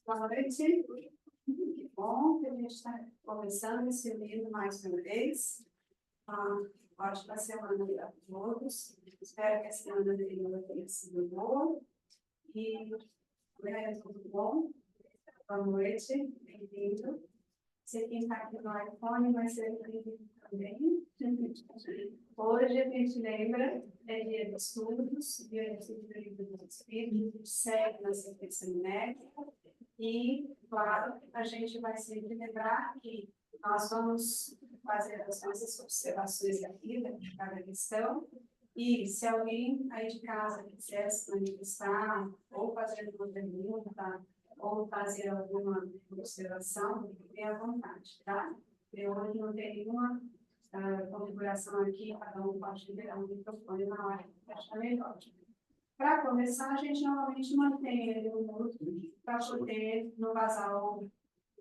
Boa noite. Que bom que a gente está começando esse livro mais uma vez. Ótima semana para todos. Espero que a semana anterior tenha sido boa. E tudo bom? Boa noite, bem-vindo. Se quem está aqui no iPhone vai ser bem-vindo também. Hoje a gente lembra, é dia de estudos, dia de livro dos Espíritos, segue na sequência numérica. E, claro, a gente vai sempre lembrar que nós vamos fazer as nossas observações aqui de cada questão. E se alguém aí de casa quiser se manifestar, ou fazer uma pergunta, ou fazer alguma observação, fique à vontade, tá? Eu hoje não tenho nenhuma configuração aqui, cada um pode liberar o microfone na hora que achar melhor. Para começar, a gente normalmente mantém ele no mudo para poder não vazar o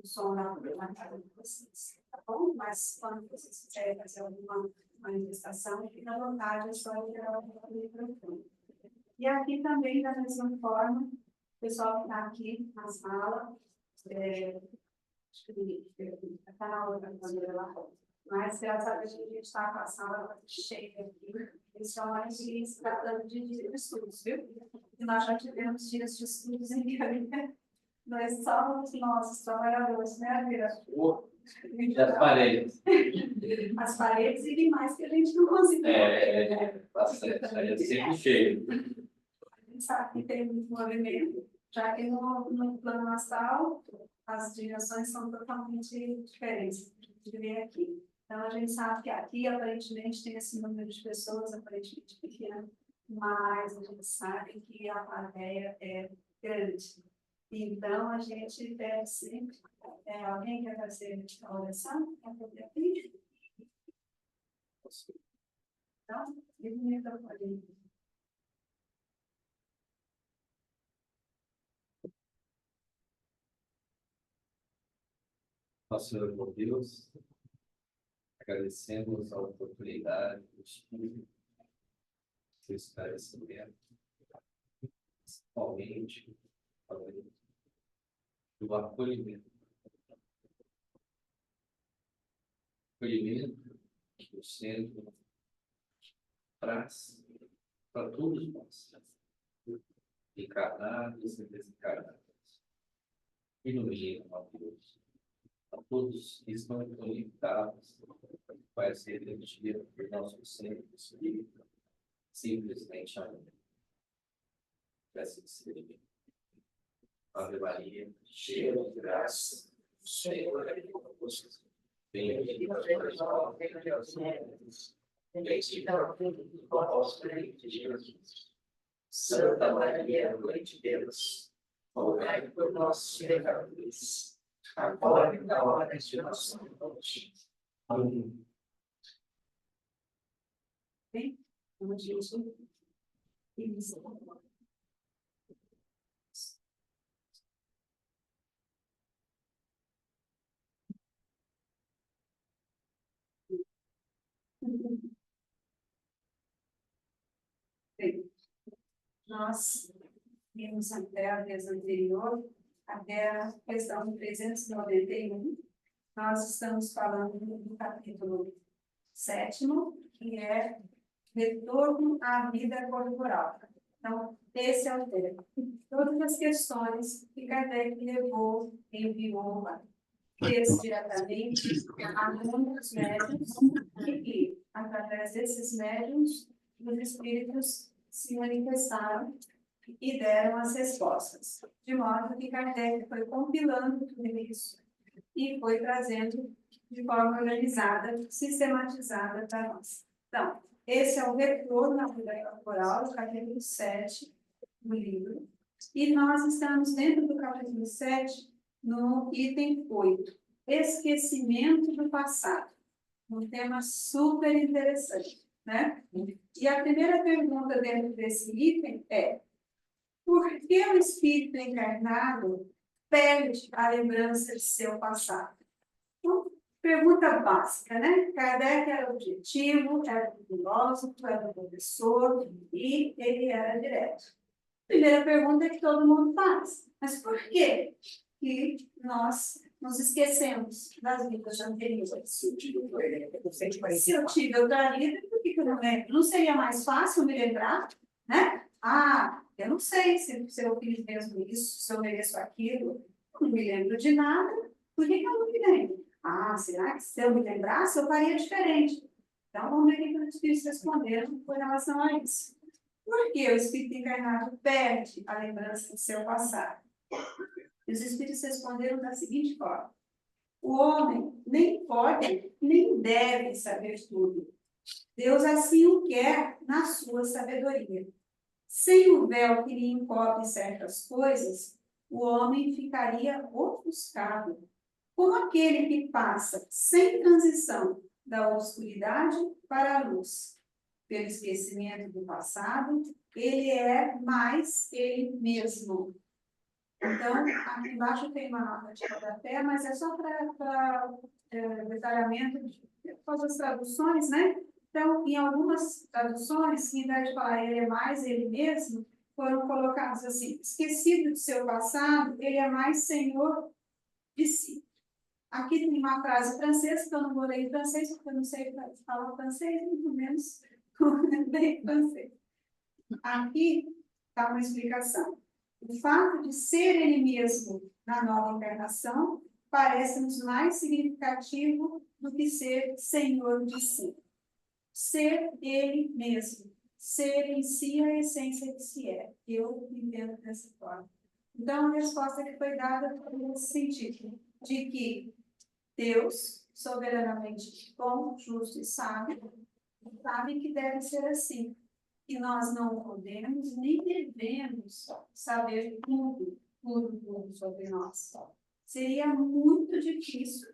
som na cara de vocês, tá bom? Mas quando vocês quiserem fazer alguma manifestação, fica à vontade, é só liberar o microfone. E aqui também, da mesma forma, o pessoal que está aqui na sala, acho que está na outra câmera lá, mas graças a Deus a gente está com a sala cheia aqui, principalmente se tratando de estudos, viu? E nós já tivemos dias de estudos em Câmara, nós só os nossos trabalhadores, né, Adira? E as paredes. As paredes e demais que a gente não conseguiu. Bastante, aí é sempre cheio. A gente sabe que tem muito movimento, já que no plano astral as direções são totalmente diferentes de ver aqui. Então, a gente sabe que aqui, aparentemente, tem esse número de pessoas, aparentemente pequeno, mas a gente sabe que a plateia é grande. Então, a gente deve sempre... alguém quer fazer a oração? Quer fazer aqui? Então, liga o microfone. Nosso Senhor, meu Deus, agradecemos a oportunidade do estudo, do esclarecimento, principalmente do acolhimento. Acolhimento que o centro traz para todos nós, encarnados e desencarnados. Ilumina, ó Deus, a todos que estão conectados com essa energia do nosso centro espírita, simplesmente amém. Peço que seja. Ave Maria, cheia de graça, o Senhor é convosco. Bendita sois vós entre as mulheres, bendito é o fruto do vosso ventre, Jesus. Santa Maria, Mãe de Deus, rogai por nós, pecadores, agora e na hora de nossa morte. Amém. Bem, vamos gente iniciar. Bem, nós vimos até a vez anterior, até a questão 391, nós estamos falando do capítulo 7º, que é retorno à vida corporal. Então, esse é o tema. Todas as questões que Kardec levou, enviou, fez diretamente a muitos médiuns e, através desses médiuns, os espíritos se manifestaram e deram as respostas. De modo que Kardec foi compilando tudo isso e foi trazendo de forma organizada, sistematizada para nós. Então, esse é o retorno à vida corporal, do capítulo 7 do livro. E nós estamos dentro do capítulo 7, no item 8, esquecimento do passado. Um tema super interessante, né? E a primeira pergunta dentro desse item é: por que o espírito encarnado perde a lembrança de seu passado? Então, pergunta básica, né? Kardec era objetivo, era um filósofo, era um professor e ele era direto. Primeira pergunta que todo mundo faz. Mas por quê que nós nos esquecemos das vidas anteriores? Se eu tive outra vida, por que eu não lembro? Não seria mais fácil me lembrar, né? Ah, eu não sei se eu fiz mesmo isso, se eu mereço aquilo. Eu não me lembro de nada. Por que eu não me lembro? Ah, será que se eu me lembrasse, eu faria diferente? Então, vamos ver o que os espíritos responderam com relação a isso. Por que o espírito encarnado perde a lembrança do seu passado? E os espíritos responderam da seguinte forma: o homem nem pode, nem deve saber tudo. Deus assim o quer na sua sabedoria. Sem o véu que lhe encobre certas coisas, o homem ficaria ofuscado, como aquele que passa sem transição da obscuridade para a luz. Pelo esquecimento do passado, ele é mais ele mesmo. Então, aqui embaixo tem uma nota de rodapé, mas é só para detalhamento de todas as traduções, né? Então, em algumas traduções, em vez de falar ele é mais ele mesmo, foram colocados assim: esquecido de seu passado, ele é mais senhor de si. Aqui tem uma frase francesa, que eu não vou ler em francês, porque eu não sei falar francês, muito menos bem francês. Aqui está uma explicação. O fato de ser ele mesmo na nova encarnação parece-nos mais significativo do que ser senhor de si. Ser ele mesmo. Ser em si a essência que se é. Eu entendo dessa forma. Então, a resposta que foi dada foi nesse sentido, de que Deus, soberanamente bom, justo e sábio, sabe que deve ser assim. E nós não podemos nem devemos saber tudo sobre nós. Seria muito difícil,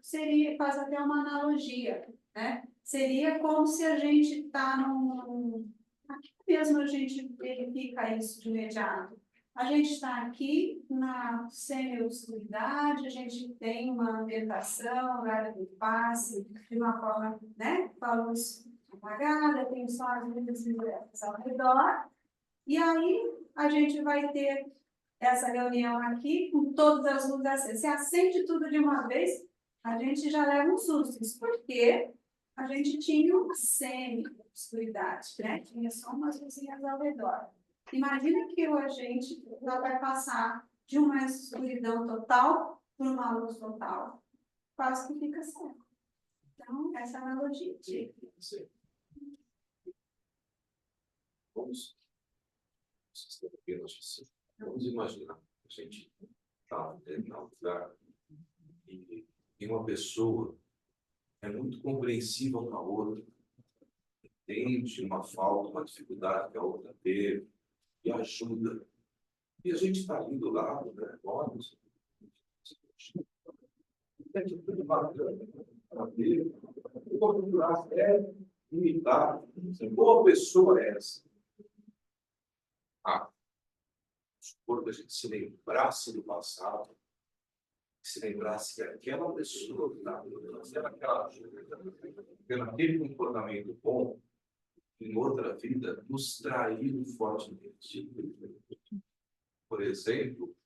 faz até uma analogia, né? Seria como se a gente está aqui mesmo a gente verifica isso de imediato. A gente está aqui na semi-obscuridade, a gente tem uma ambientação, horário de passe, de uma forma, né? Com a luz apagada, tem só as luzes indiretas ao redor, e aí a gente vai ter essa reunião aqui com todas as luzes acesas. Se acende tudo de uma vez, a gente já leva um susto. Isso porque a gente tinha uma semi-obscuridade, né? Tinha só umas luzinhas ao redor. Imagina que a gente já vai passar de uma escuridão total para uma luz total. Quase que fica cego. Então, essa é a analogia. Sim. Vamos imaginar a gente está em determinado lugar e uma pessoa é muito compreensiva com a outra, entende uma falta, uma dificuldade que a outra teve e ajuda. E a gente está ali do lado, né? Olha, tudo bacana para ver, vou procurar imitar. Boa pessoa é essa. Quando a gente se lembrasse do passado, se lembrasse que aquela pessoa, pelo aquele comportamento bom, em outra vida, nos traiu fortemente. Por exemplo,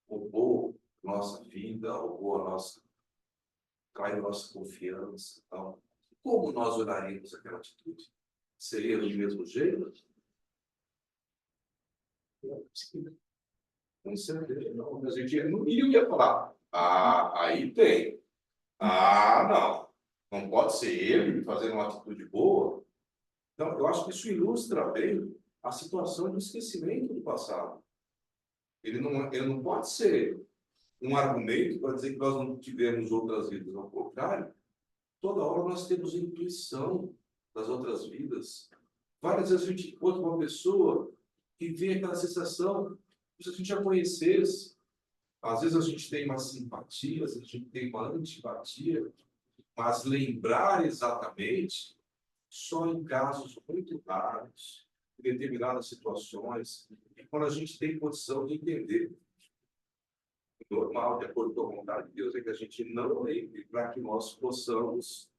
roubou nossa vida, traiu nossa confiança. Tal. Como nós olharíamos aquela atitude? Seria do mesmo jeito? Com certeza, não. A gente não ia falar. Aí tem. Não pode ser ele fazendo uma atitude boa. Então, eu acho que isso ilustra bem a situação do esquecimento do passado. Ele não pode ser um argumento para dizer que nós não tivemos outras vidas. Ao contrário, toda hora nós temos intuição das outras vidas. Várias vezes a gente encontra uma pessoa que vem aquela sensação se a gente já conhecesse. Às vezes a gente tem uma simpatia, às vezes a gente tem uma antipatia, mas lembrar exatamente só em casos muito raros, em determinadas situações, e quando a gente tem condição de entender. O normal, de acordo com a vontade de Deus, é que a gente não lembre para que nós possamos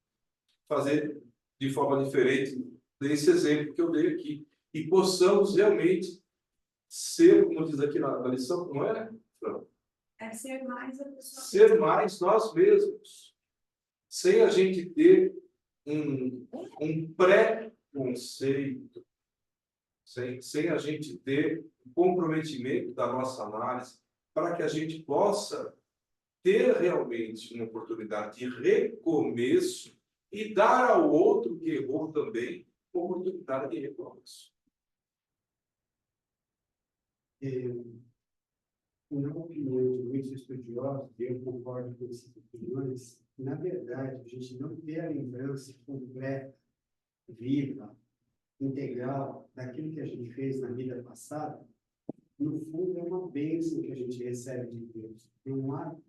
fazer de forma diferente desse exemplo que eu dei aqui, e possamos realmente ser, como diz aqui na lição, como é? Fran? É ser mais a pessoa. Ser mais nós mesmos, sem a gente ter um pré-conceito, sem a gente ter um comprometimento da nossa análise, para que a gente possa ter realmente uma oportunidade de recomeço e dar ao outro que errou também uma oportunidade de recomeço. Na opinião de muitos estudiosos, e eu concordo com essas opiniões, na verdade, a gente não ter a lembrança completa, viva, integral, daquilo que a gente fez na vida passada, no fundo é uma bênção que a gente recebe de Deus. É um ato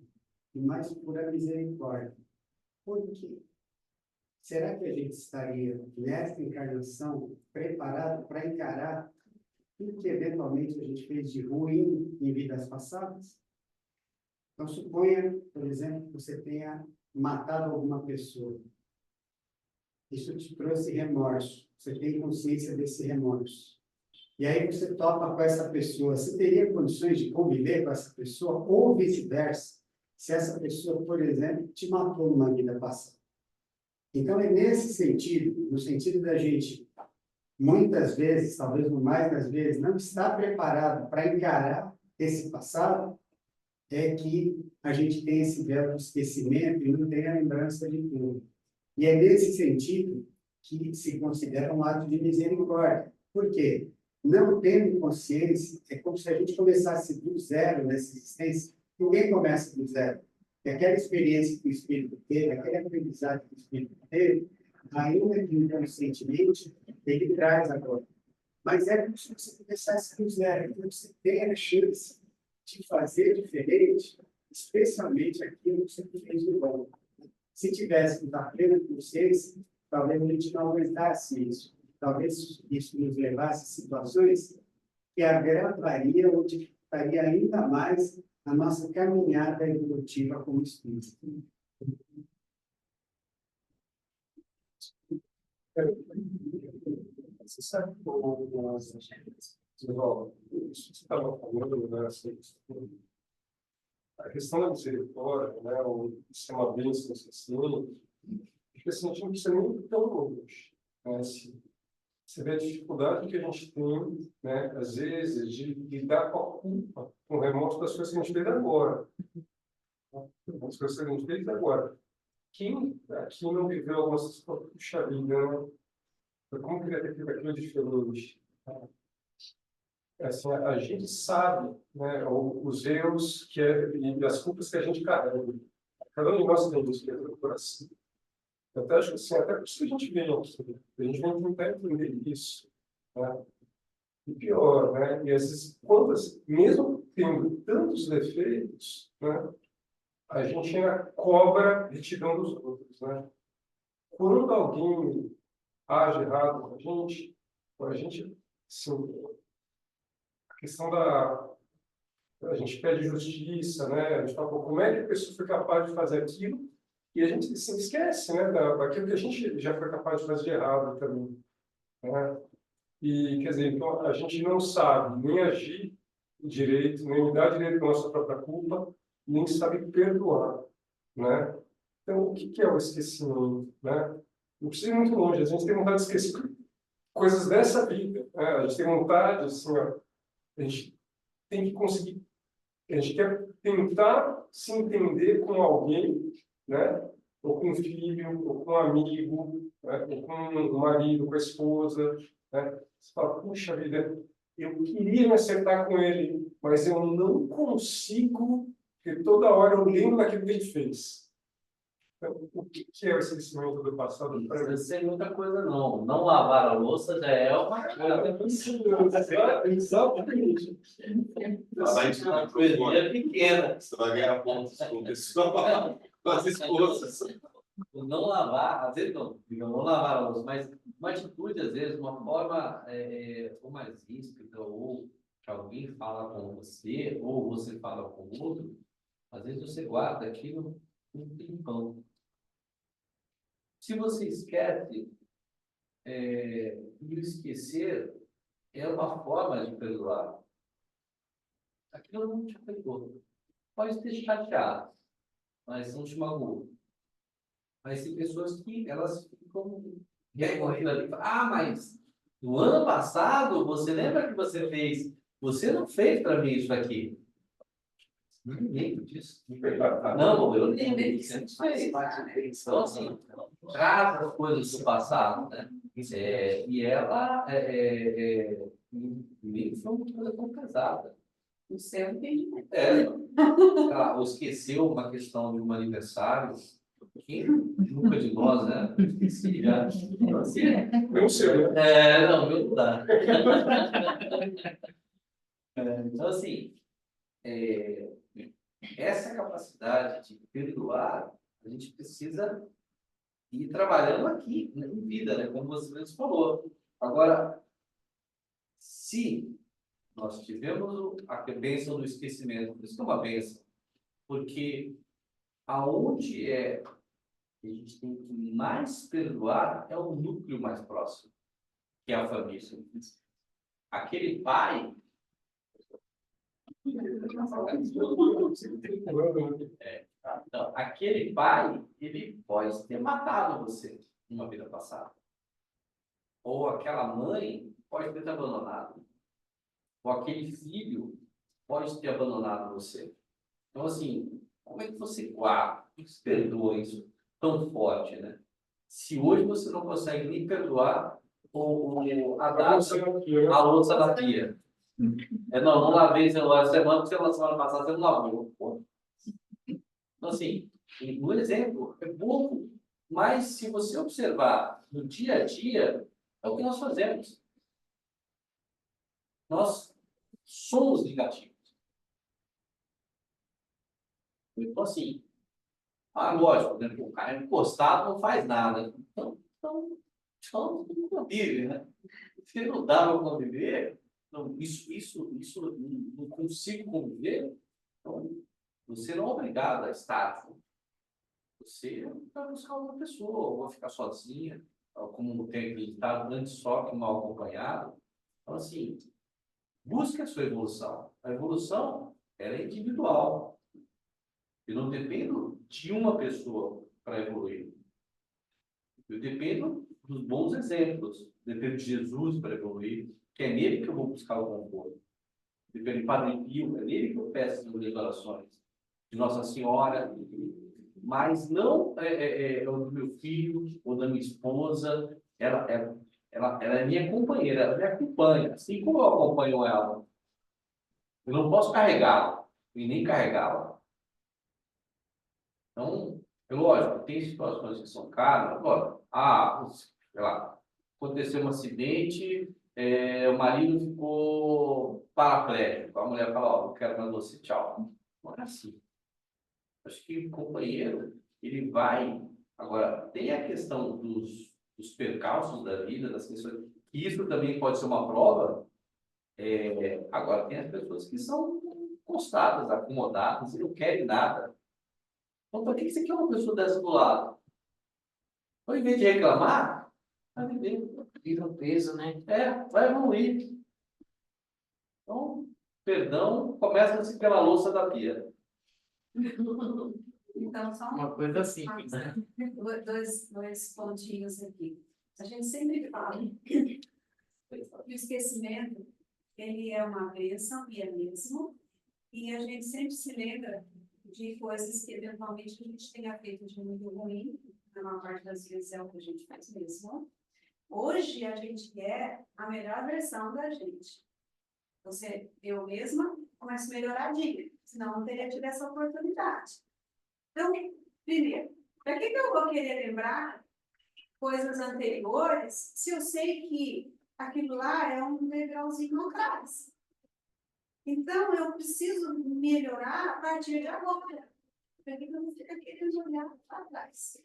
de mais pura misericórdia. Por quê? Será que a gente estaria, nesta encarnação, preparado para encarar tudo que eventualmente a gente fez de ruim em vidas passadas? Então, suponha, por exemplo, que você tenha matado alguma pessoa. Isso te trouxe remorso. Você tem consciência desse remorso. E aí você topa com essa pessoa. Você teria condições de conviver com essa pessoa? Ou vice-versa, se essa pessoa, por exemplo, te matou numa vida passada. Então, é nesse sentido, no sentido da gente, muitas vezes, talvez mais das vezes, não estar preparado para encarar esse passado, é que a gente tem esse véu de esquecimento e não tem a lembrança de tudo. E é nesse sentido que se considera um ato de misericórdia. Por quê? Não tendo consciência, é como se a gente começasse do zero nessa existência. Ninguém começa do zero. E aquela experiência que o Espírito teve, aquele aprendizado que o Espírito teve, ainda que inconscientemente, ele traz agora. Mas é como se você começasse do zero. Então, você tem a chance de fazer diferente, especialmente aquilo que você fez de bom. Se tivéssemos a plena consciência, talvez a gente não aguentasse isso. Talvez isso nos levasse a situações que agravaria ou dificultaria ainda mais a nossa caminhada evolutiva como espírito. Você sabe como você estava falando, né, assim, a questão da misericórdia, né, o ser uma bênção assim, porque assim, a gente não precisa nem tão longe, né, assim, você vê a dificuldade que a gente tem, né, às vezes, de lidar com a culpa, com o remorso das coisas que a gente fez agora. As coisas que a gente fez agora. Quem aqui não viveu algumas situações, puxa vida, né? Como queria ter feito aquilo diferente? Assim, a gente sabe, né, os erros e as culpas que a gente carrega. Cada um de nós tem isso dentro do coração. Eu até acho que assim, até por isso que a gente vem aqui. A gente vem tentar entender isso. Né? E pior, né? E às vezes, mesmo tendo tantos defeitos, né, a gente ainda cobra retidão dos outros. Né? Quando alguém age errado com a gente, assim, a questão a gente pede justiça, né? A gente fala, pô, como é que a pessoa foi capaz de fazer aquilo? E a gente se esquece, né, daquilo que a gente já foi capaz de fazer de errado também, né? E, quer dizer, então, a gente não sabe nem agir direito, nem lidar direito com a nossa própria culpa, nem sabe perdoar, né? Então, o que é o esquecimento, né? Não precisa ir muito longe, a gente tem vontade de esquecer coisas dessa vida, né? A gente tem vontade, assim, ó, a gente tem que conseguir, a gente quer tentar se entender com alguém, né? Ou com um filho, ou com um amigo, né? Ou com um marido, com a esposa, né? Você fala, puxa vida, eu queria me acertar com ele, mas eu não consigo, porque toda hora eu lembro daquilo que ele fez. Então, o que é o esquecimento do passado? Não precisa ser muita coisa, não. Não lavar a louça já é uma Exatamente. Mas uma coisinha pequena. Você vai ganhar pontos com o pessoal, com as esposas. Não lavar, às vezes não lavar a louça, mas uma atitude, às vezes, uma forma ou mais ríspida, ou que alguém fala com você, ou você fala com o outro, às vezes você guarda aquilo um tempão. Se você esquece, e o esquecer é uma forma de perdoar. aquilo não te afetou. Pode ter chateado, mas não te magoou. Mas tem pessoas que elas ficam recorrendo ali. Ah, mas no ano passado, você lembra que você fez? Você não fez para mim isso aqui. Não lembro disso. Não, eu lembro que você não fez. Então, assim, traz as coisas do passado, né? E ela nem foi uma coisa tão pesada. O seu entendimento. Ela esqueceu uma questão de um aniversário. Quem nunca de nós, né? Esqueci já. Assim, Meu seu, né? não, meu não dá. Então, assim, essa capacidade de perdoar, a gente precisa ir trabalhando aqui, né, em vida, né? Como você mesmo falou. Agora, se nós tivemos a bênção do esquecimento, por isso que é uma bênção, porque aonde que a gente tem que mais perdoar é o núcleo mais próximo, que é a família. Aquele pai. Então, aquele pai, ele pode ter matado você numa vida passada. Ou aquela mãe pode ter te abandonado. Ou aquele filho pode ter abandonado você. Então, assim, como é que você guarda, como você perdoa isso tão forte, né? Se hoje você não consegue nem perdoar a data, a louça da pia. Não lavei celular semana, porque semana passada você não lavou. Pô. Então, assim, um exemplo é bobo, mas se você observar no dia a dia, é o que nós fazemos. Nós somos negativos. Então, assim, lógico, né? O cara encostado não faz nada. Então não convive, né? Se não dá para conviver, não, isso não consigo conviver, então você não é obrigado a estar junto. Você vai buscar outra pessoa, ou vai ficar sozinha, como tem acreditado, antes só que mal acompanhado. Então, assim, busque a sua evolução. A evolução, ela é individual. Eu não dependo de uma pessoa para evoluir. Eu dependo dos bons exemplos. Dependo de Jesus para evoluir, que é nele que eu vou buscar o conforto. Dependo de Padre Pio, é nele que eu peço as minhas orações. De Nossa Senhora, mas não o do meu filho ou da minha esposa. Ela é minha companheira, ela me acompanha. Assim como eu acompanho ela, eu não posso carregá-la e nem carregá-la. Então, lógico, tem situações que são caras. Lógico, sei lá, aconteceu um acidente, o marido ficou paraplégico. A mulher fala, ó, não quero mais você, tchau. Não é assim. Acho que o companheiro, ele vai. Agora, tem a questão dos percalços da vida, das questões, que isso também pode ser uma prova. Agora, tem as pessoas que são constadas, acomodadas, e não querem nada. Então, por que você quer uma pessoa dessa do lado? Então, em vez de reclamar, vai viver. Vira um peso, né? Vai evoluir. Então, perdão começa-se pela louça da pia. Então, só Uma coisa simples, né? dois pontinhos aqui. A gente sempre fala que o esquecimento, ele é uma bênção, e é mesmo, e a gente sempre se lembra de coisas que eventualmente a gente tenha feito de muito ruim, na maior parte das vezes é o que a gente faz mesmo. Hoje a gente quer a melhor versão da gente. Eu mesma começo a melhorar a dica, senão não teria tido essa oportunidade. Então, primeiro, para que eu vou querer lembrar coisas anteriores se eu sei que aquilo lá é um degrauzinho atrás? Então, eu preciso melhorar a partir de agora, para que eu não fique querendo olhar para trás.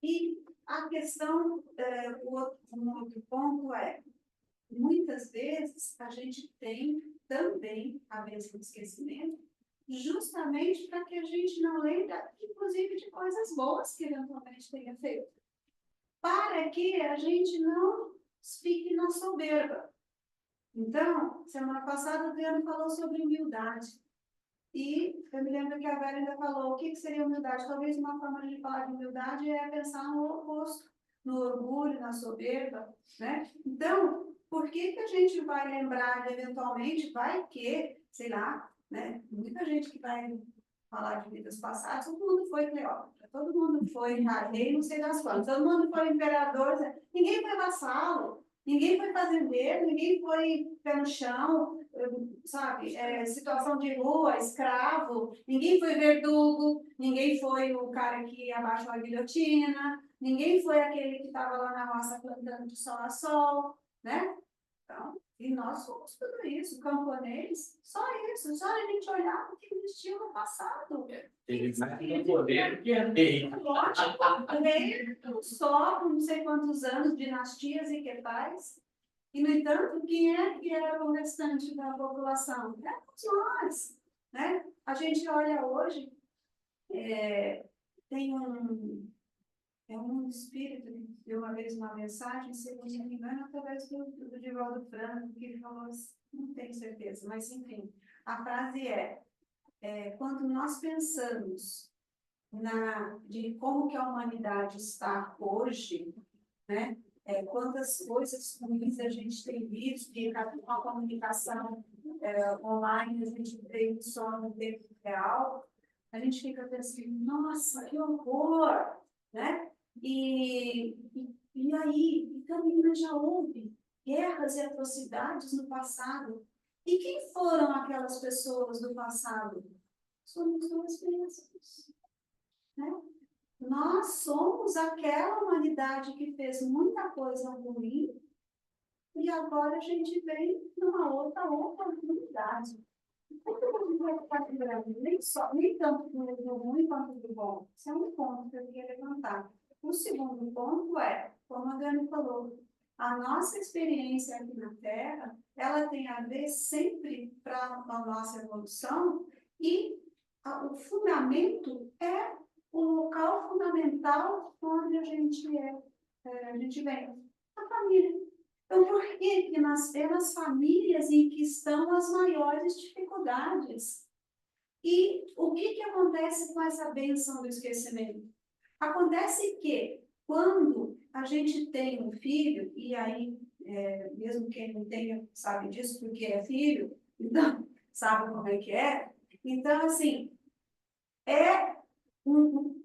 E a questão, um outro ponto é, muitas vezes a gente tem também a bênção do esquecimento, justamente para que a gente não lembre, inclusive, de coisas boas que eventualmente tenha feito. Para que a gente não fique na soberba. Então, semana passada o Adriano falou sobre humildade. E eu me lembro que a Vera ainda falou, o que seria humildade? Talvez uma forma de falar de humildade é pensar no oposto, no orgulho, na soberba, né? Então, por que a gente vai lembrar, eventualmente, vai que, sei lá, né? Muita gente que vai falar de vidas passadas, todo mundo foi Cleópatra, todo mundo foi rei, não sei das quantas, todo mundo foi imperador, ninguém foi vassalo, ninguém foi fazendeiro, ninguém foi pé no chão, sabe, situação de rua, escravo, ninguém foi verdugo, ninguém foi o cara que abaixou a guilhotina, ninguém foi aquele que estava lá na roça plantando de sol a sol, né? Então, e nós somos tudo isso, camponês, só isso, só a gente olhar o que existiu no passado. Ele mais tem poder que é rei. Lógico, rei, só por não sei quantos anos, dinastias e que tais. E, no entanto, quem é que era o restante da população? Éramos nós, né? A gente olha hoje, tem um espírito que deu uma vez uma mensagem, se eu não me engano, através do Divaldo Franco, que ele falou assim, não tenho certeza, mas enfim, a frase quando nós pensamos de como que a humanidade está hoje, né? Quantas coisas ruins a gente tem visto, e com a comunicação online, a gente vê só no tempo real, a gente fica pensando, nossa, que horror, né? E aí, também já houve guerras e atrocidades no passado. E quem foram aquelas pessoas do passado? Somos nós mesmos, né? Nós somos aquela humanidade que fez muita coisa ruim e agora a gente vem numa outra oportunidade. Todo mundo vai ficar lembrando, nem tanto do ruim quanto do bom. Esse é um ponto que eu queria levantar. O segundo ponto como a Dani falou, a nossa experiência aqui na Terra, ela tem a ver sempre para a nossa evolução e o fundamento é o local fundamental onde a gente vem, a família. Então, por que nós temos famílias em que estão as maiores dificuldades? E o que acontece com essa bênção do esquecimento? Acontece que, quando a gente tem um filho, e aí, mesmo quem não tenha sabe disso porque é filho, então, sabe como é que é? Então, assim,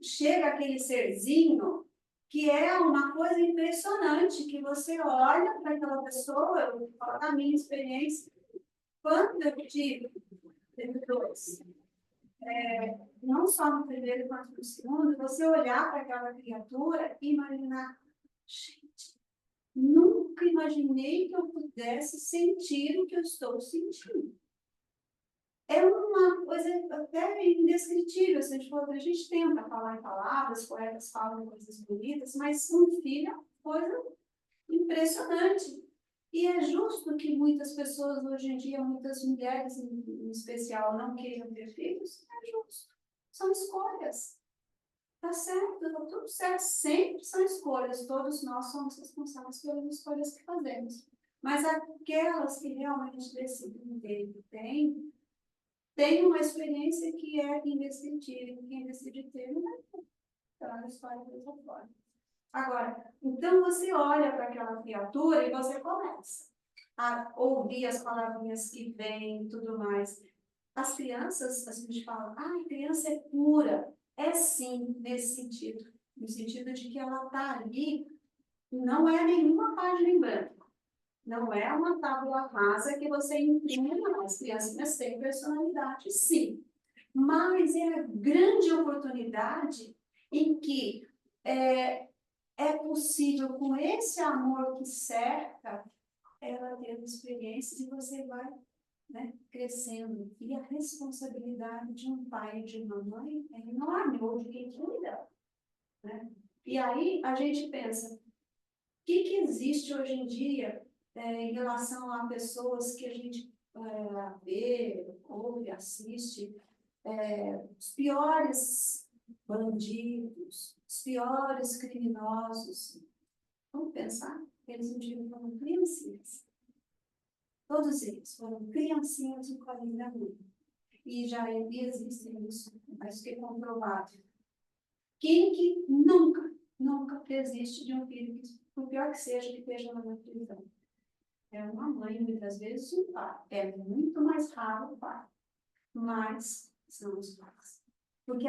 chega aquele serzinho que é uma coisa impressionante, que você olha para aquela pessoa, eu vou falar da minha experiência, quando eu tive dois, não só no primeiro quanto no segundo, você olhar para aquela criatura e imaginar, gente, nunca imaginei que eu pudesse sentir o que eu estou sentindo. É uma coisa até indescritível, se a gente tenta falar em palavras, poetas falam coisas bonitas, mas um filho é uma coisa impressionante. E é justo que muitas pessoas hoje em dia, muitas mulheres em especial, não queiram ter filhos? É justo. São escolhas. Tá certo, tá tudo certo. Sempre são escolhas. Todos nós somos responsáveis pelas escolhas que fazemos. Mas aquelas que realmente decidem ter e tem uma experiência que é indescritível. Quem decide ter não é ter. Então, a história dessa forma. Agora, então você olha para aquela criatura e você começa a ouvir as palavrinhas que vêm e tudo mais. As crianças, a gente fala, a criança é pura. É sim, nesse sentido. No sentido de que ela está ali, não é nenhuma página em branco. Não é uma tábua rasa que você imprime, não. As crianças têm personalidade, sim. Mas é a grande oportunidade em que é possível, com esse amor que cerca, ela ter experiências e você vai crescendo. E a responsabilidade de um pai e de uma mãe é enorme, ou de quem cuida. Né? E aí a gente pensa, o que existe hoje em dia em relação a pessoas que a gente vê, ouve, assiste, os piores bandidos, os piores criminosos. Vamos pensar, eles não tinham como criancinhas. todos eles foram criancinhas no colinho da mãe. E já existe isso, mas que é comprovado. Quem que nunca desiste de um filho, por pior que seja, que esteja na prisão? É uma mãe, muitas vezes um pai. É muito mais raro o pai, mas são os pais. Porque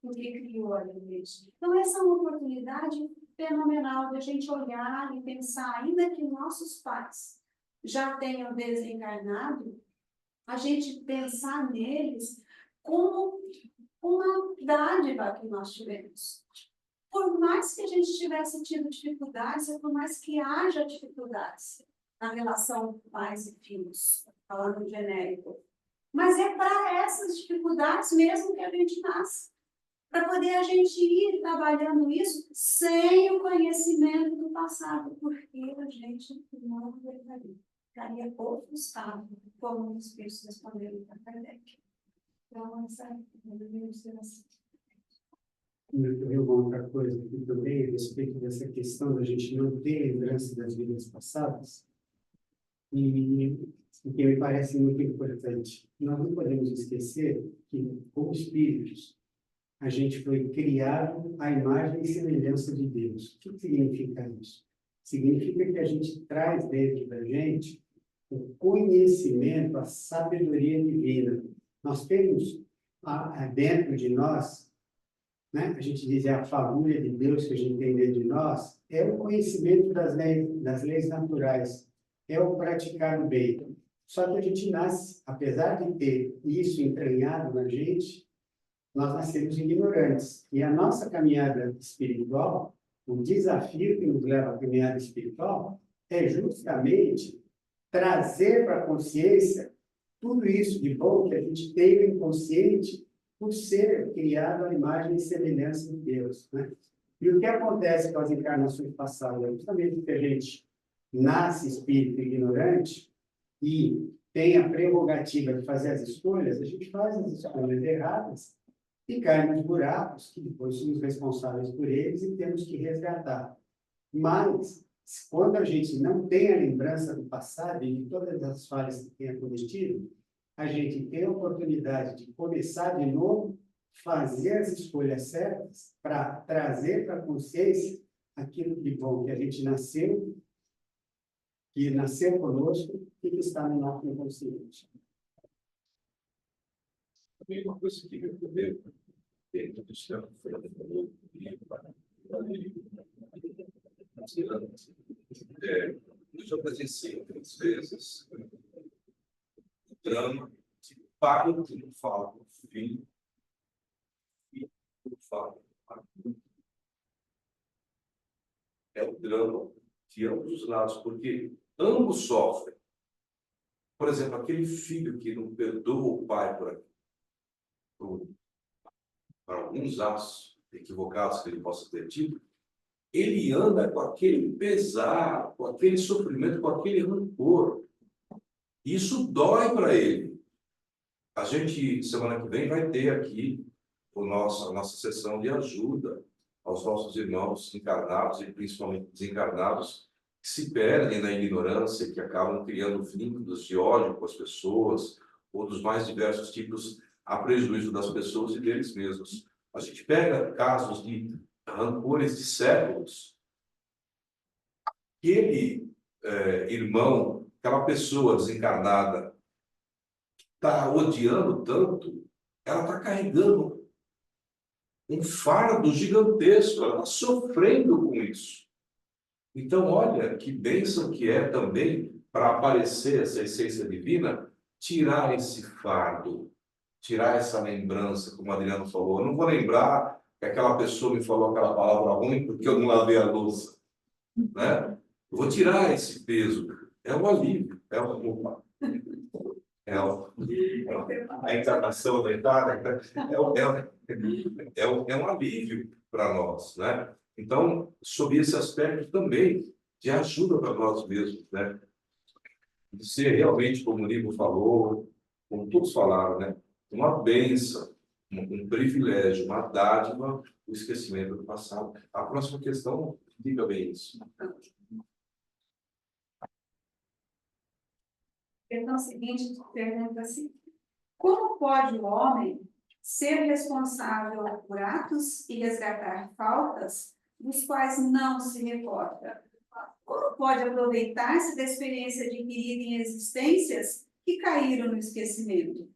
criou a igreja. Então, essa é uma oportunidade fenomenal de a gente olhar e pensar, ainda que nossos pais já tenham desencarnado, a gente pensar neles como uma dádiva que nós tivemos. Por mais que a gente tivesse tido dificuldades, por mais que haja dificuldades na relação pais e filhos, falando genérico, mas é para essas dificuldades mesmo que a gente nasce, para poder a gente ir trabalhando isso sem o conhecimento do passado, porque a gente não ficaria ofuscado, como os espíritos responderam para Kardec. Então, essa deveria ser assim. Eu vi uma outra coisa aqui também, a respeito dessa questão da gente não ter lembrança das vidas passadas, e que me parece muito importante. Nós não podemos esquecer que, como espíritos, a gente foi criado à imagem e semelhança de Deus. O que significa isso? Significa que a gente traz dentro da gente o conhecimento, a sabedoria divina. Nós temos dentro de nós, né? A gente diz a fagulha de Deus que a gente tem dentro de nós, é o conhecimento das leis naturais, é o praticar o bem. Só que a gente nasce, apesar de ter isso entranhado na gente, nós nascemos ignorantes. E a nossa caminhada espiritual, o desafio que nos leva à caminhada espiritual, é justamente trazer para a consciência tudo isso de bom que a gente tem no inconsciente por ser criado à imagem e semelhança de Deus, né? E o que acontece com as encarnações passadas? Justamente porque a gente nasce espírito ignorante e tem a prerrogativa de fazer as escolhas, a gente faz as escolhas erradas e cai nos buracos, que depois somos responsáveis por eles e temos que resgatar. Mas, quando a gente não tem a lembrança do passado e de todas as falhas que tenha cometido, a gente tem a oportunidade de começar de novo, fazer as escolhas certas para trazer para a consciência aquilo de bom que a gente nasceu, que nasceu conosco e que está no nosso inconsciente. Também uma coisa que eu vejo dentro do céu, foi falou eu já presenciei muitas vezes o drama de pai que não fala com o filho, e não fala com o pai. É o drama de ambos os lados, porque ambos sofrem. Por exemplo, aquele filho que não perdoa o pai por alguns atos equivocados que ele possa ter tido, ele anda com aquele pesar, com aquele sofrimento, com aquele rancor. Isso dói para ele. A gente, semana que vem, vai ter aqui a nossa sessão de ajuda aos nossos irmãos encarnados e principalmente desencarnados que se perdem na ignorância, que acabam criando vínculos de ódio com as pessoas ou dos mais diversos tipos a prejuízo das pessoas e deles mesmos. A gente pega casos de rancores de séculos. Aquele irmão, aquela pessoa desencarnada, está odiando tanto, ela está carregando um fardo gigantesco, ela está sofrendo com isso. Então, olha que bênção que é também para aparecer essa essência divina, tirar esse fardo, tirar essa lembrança, como o Adriano falou. Eu não vou lembrar que aquela pessoa me falou aquela palavra ruim porque eu não lavei a louça, né? Eu vou tirar esse peso. É um alívio, a encarnação da entrada é um alívio para nós, né? Então, sob esse aspecto também de ajuda para nós mesmos, né? De ser realmente, como o livro falou, como todos falaram, né? Uma bênção, um privilégio, uma dádiva, o esquecimento do passado. A próxima questão diga bem isso. questão seguinte pergunta assim: como pode o homem ser responsável por atos e resgatar faltas dos quais não se recorda? Como pode aproveitar-se da experiência adquirida em existências que caíram no esquecimento?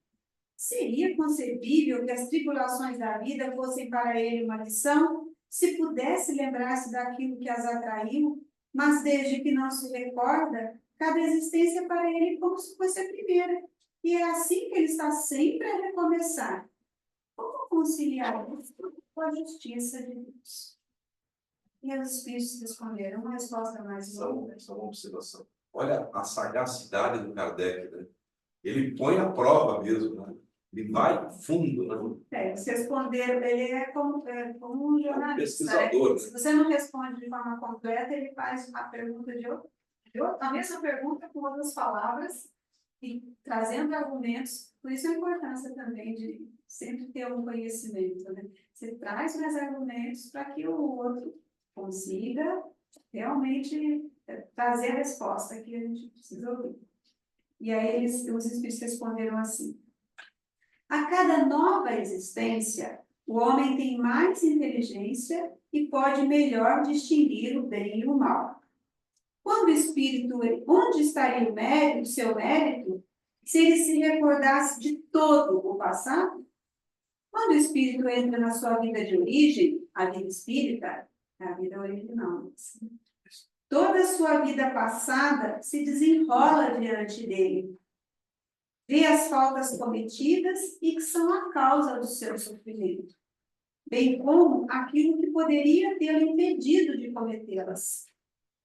Seria concebível que as tribulações da vida fossem para ele uma lição, se pudesse lembrar-se daquilo que as atraiu, mas desde que não se recorda, cada existência é para ele como se fosse a primeira. E é assim que ele está sempre a recomeçar. Como conciliar isso com a justiça de Deus? E os espíritos responderam uma resposta mais longa. Essa é uma observação. Olha a sagacidade do Kardec, né? Ele põe a prova mesmo, né? Ele vai fundo, né? Eles responderam, ele é como um jornalista. Pesquisador, né? Se você não responde de forma completa, ele faz a pergunta a mesma pergunta com outras palavras e trazendo argumentos. Por isso a importância também de sempre ter um conhecimento, né? Você traz mais argumentos para que o outro consiga realmente trazer a resposta que a gente precisa ouvir. E aí os espíritos responderam assim: a cada nova existência, o homem tem mais inteligência e pode melhor distinguir o bem e o mal. Quando o espírito, onde estaria o seu mérito, se ele se recordasse de todo o passado? Quando o espírito entra na sua vida de origem, a vida espírita, a vida original, toda a sua vida passada se desenrola diante dele. Vê as faltas cometidas e que são a causa do seu sofrimento, bem como aquilo que poderia tê-lo impedido de cometê-las.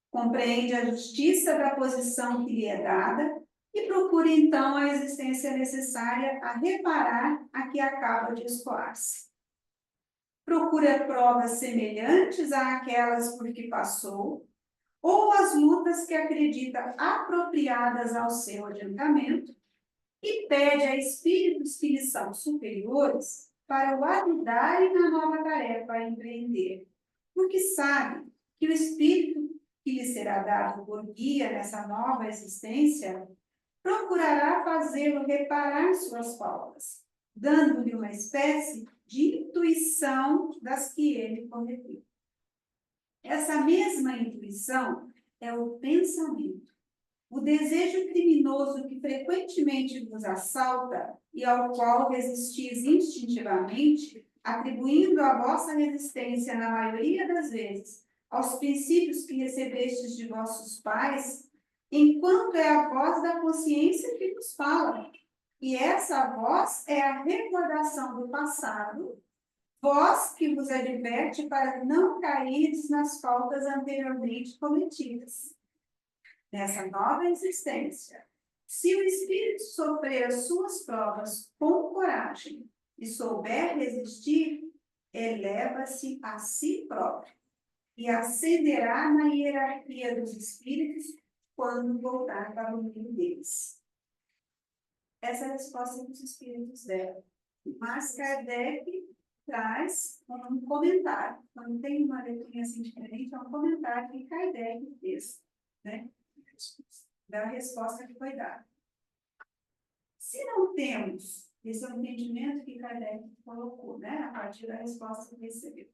Compreende a justiça da posição que lhe é dada e procura então a existência necessária a reparar a que acaba de escoar-se. Procura provas semelhantes àquelas por que passou, ou as lutas que acredita apropriadas ao seu adiantamento, e pede a espíritos que lhe são superiores para o ajudarem na nova tarefa a empreender, porque sabe que o espírito que lhe será dado por guia nessa nova existência procurará fazê-lo reparar suas faltas, dando-lhe uma espécie de intuição das que ele cometeu. Essa mesma intuição é o pensamento. O desejo criminoso que frequentemente vos assalta e ao qual resistis instintivamente, atribuindo a vossa resistência, na maioria das vezes, aos princípios que recebestes de vossos pais, enquanto é a voz da consciência que vos fala. E essa voz é a recordação do passado, voz que vos adverte para não cairdes nas faltas anteriormente cometidas. Nessa nova existência, se o espírito sofrer as suas provas com coragem e souber resistir, eleva-se a si próprio e ascenderá na hierarquia dos espíritos quando voltar para o meio deles. Essa é a resposta que os espíritos deram. Mas Kardec traz um comentário. Quando tem uma letrinha assim diferente, é um comentário que Kardec fez, né? Da resposta que foi dada. Se não temos esse entendimento que Kardec colocou, né, a partir da resposta que recebeu.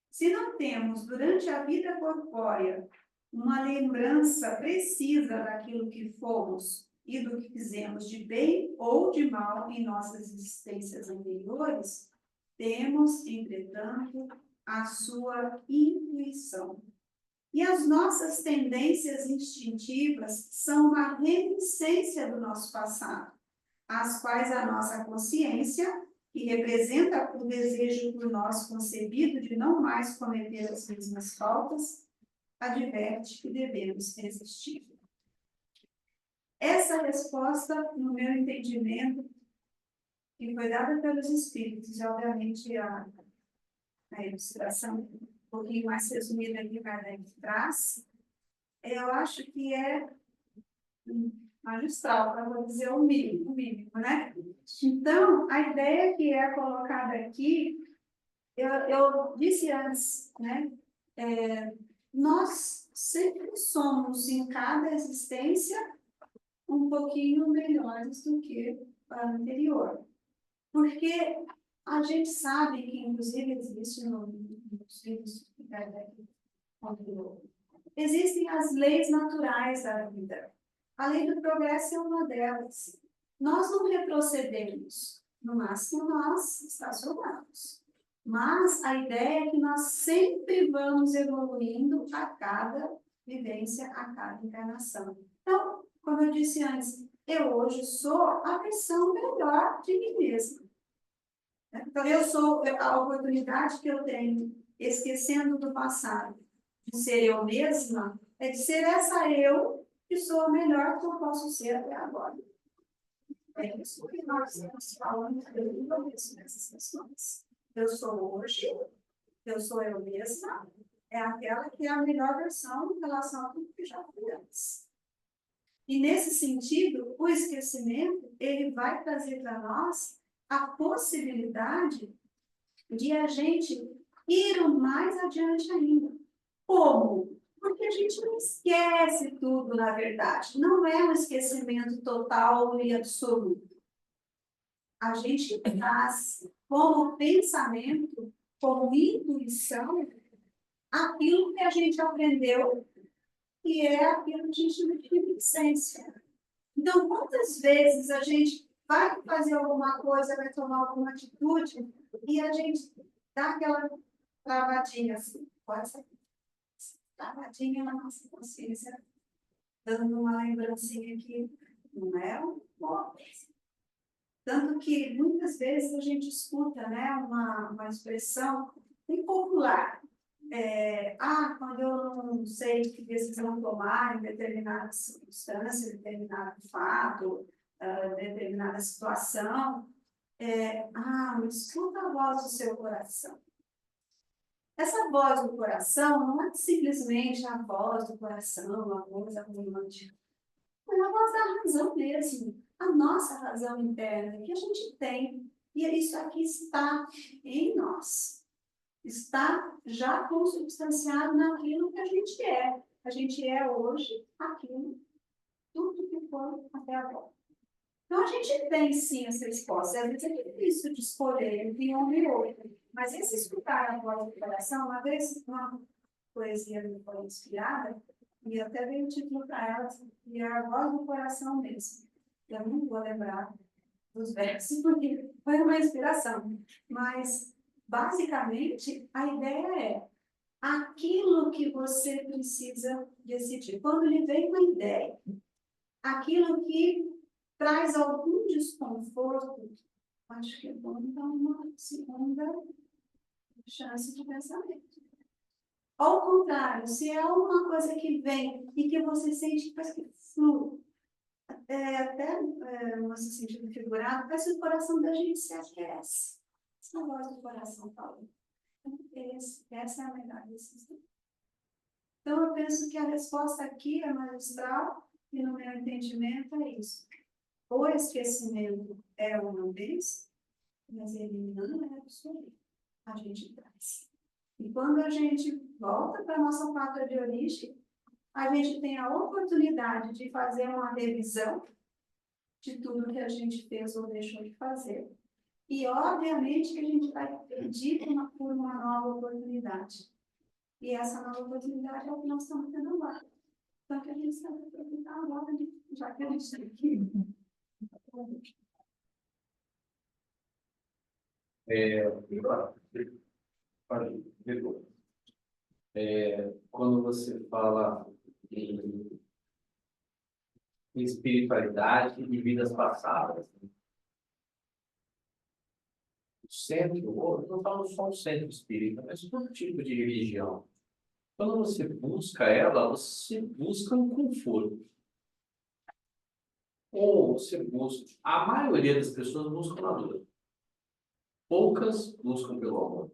Se não temos, durante a vida corpórea, uma lembrança precisa daquilo que fomos e do que fizemos de bem ou de mal em nossas existências anteriores, temos, entretanto, a sua intuição. E as nossas tendências instintivas são uma reminiscência do nosso passado, as quais a nossa consciência, que representa o desejo por nós concebido de não mais cometer as mesmas faltas, adverte que devemos resistir. Essa resposta, no meu entendimento, que foi dada pelos espíritos, e obviamente a ilustração um pouquinho mais resumida que Kardec traz, eu acho que é magistral, para não dizer o mínimo, né? Então, a ideia que é colocada aqui, eu disse antes, né? Nós sempre somos, em cada existência, um pouquinho melhores do que o anterior. Porque a gente sabe que, inclusive, existe nos livros de Kardec, existem as leis naturais da vida. A lei do progresso é uma delas. Nós não retrocedemos, no máximo nós estacionamos. Mas a ideia é que nós sempre vamos evoluindo a cada vivência, a cada encarnação. Então, como eu disse antes, eu hoje sou a versão melhor de mim mesma. Então, eu sou a oportunidade que eu tenho, esquecendo do passado, de ser eu mesma, é de ser essa eu que sou a melhor que eu posso ser até agora. É isso que nós estamos falando nessas questões. Eu sou hoje, eu sou eu mesma, é aquela que é a melhor versão em relação a tudo que já fui antes. E nesse sentido, o esquecimento, ele vai trazer para nós a possibilidade de a gente ir o mais adiante ainda. Como? Porque a gente não esquece tudo, na verdade. Não é um esquecimento total e absoluto. A gente traz como pensamento, como intuição, aquilo que a gente aprendeu, que é aquilo que a gente chama de reminiscência. Então, quantas vezes a gente vai fazer alguma coisa, vai tomar alguma atitude, e a gente dá aquela travadinha assim, quase travadinha na nossa consciência, dando uma lembrancinha que não é um bom. Tanto que muitas vezes a gente escuta, né, uma expressão bem popular. Quando eu não sei que decisão tomar em determinada circunstância, determinado fato, determinada situação, escuta a voz do seu coração. Essa voz do coração não é simplesmente a voz do coração, a voz romântica. É a voz da razão mesmo, a nossa razão interna que a gente tem. E isso aqui está em nós. Está já consubstanciado naquilo que a gente é. A gente é hoje aquilo, tudo que foi até agora. Então, a gente tem sim essa resposta. Às vezes é difícil de escolher entre um e outro. Mas esse escutar a voz do coração, uma vez uma poesia me foi inspirada, e até dei o título para ela, e é a voz do coração mesmo. Eu não vou lembrar dos versos, porque foi uma inspiração. Mas, basicamente, a ideia é aquilo que você precisa decidir. Quando lhe vem uma ideia, aquilo que traz algum desconforto, acho que é bom dar uma segunda chance de pensamento. Ao contrário, se é alguma coisa que vem e que você sente que parece que flui, no sentido figurado, parece que o coração da gente se aquece. Essa voz do coração fala. Essa é a melhor decisão. Então, eu penso que a resposta aqui é magistral e, no meu entendimento, é isso. O esquecimento é uma vez, mas ele não é absoluto. A gente traz. E quando a gente volta para a nossa pátria de origem, a gente tem a oportunidade de fazer uma revisão de tudo que a gente fez ou deixou de fazer. E, obviamente, que a gente vai pedir por uma nova oportunidade. E essa nova oportunidade é o que nós estamos tendo agora. Então, que a gente sabe aproveitar agora, já que a gente está aqui. Quando você fala em espiritualidade e vidas passadas, o centro, não falo só o centro espírita, mas todo tipo de religião. Quando você busca ela, você busca um conforto. Ou você busca, a maioria das pessoas buscam a dor. Poucas buscam pelo amor.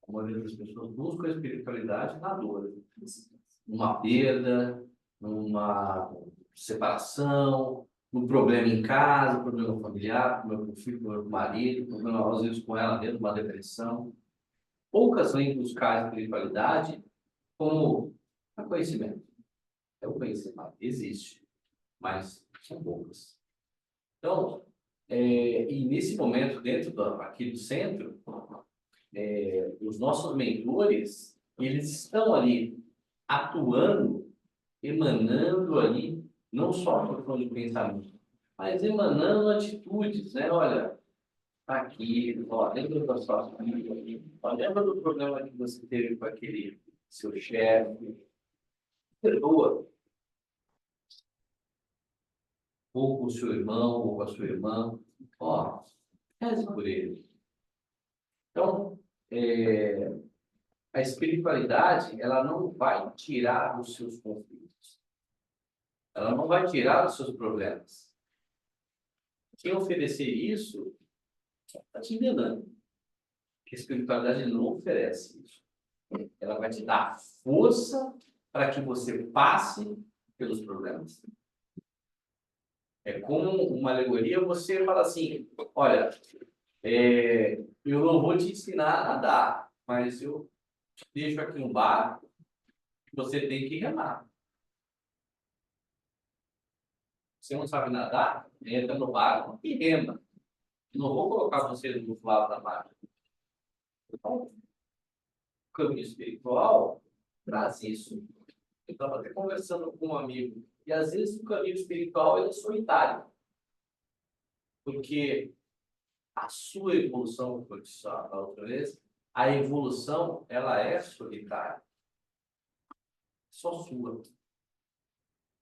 A maioria das pessoas busca a espiritualidade na dor. Numa perda, numa separação, num problema em casa, problema familiar, problema com o filho, problema com o marido, problema às vezes com ela mesmo, uma depressão. Poucas vêm buscar a espiritualidade como conhecimento. É o conhecimento, existe. mas são poucas. Então, e nesse momento, aqui do centro, os nossos mentores, eles estão ali atuando, emanando ali, não só por forma de pensamento, mas emanando atitudes, né? Olha, tá aqui, ó, lembra da sua família, ó, lembra do problema que você teve com aquele seu chefe, perdoa, ou com o seu irmão, ou com a sua irmã, ó, reze por ele. Então, a espiritualidade, ela não vai tirar os seus conflitos. Ela não vai tirar os seus problemas. Quem oferecer isso, está te enganando. Porque a espiritualidade não oferece isso. Ela vai te dar força para que você passe pelos problemas. É como uma alegoria, você fala assim, olha, eu não vou te ensinar a nadar, mas eu te deixo aqui um barco, você tem que remar. Você não sabe nadar, entra no barco e rema. Não vou colocar você do outro lado da máquina. Então, o caminho espiritual traz isso. Eu estava até conversando com um amigo, e às vezes o caminho espiritual ele é solitário. Porque a sua evolução, como eu disse a outra vez, a evolução, ela é solitária. Só sua.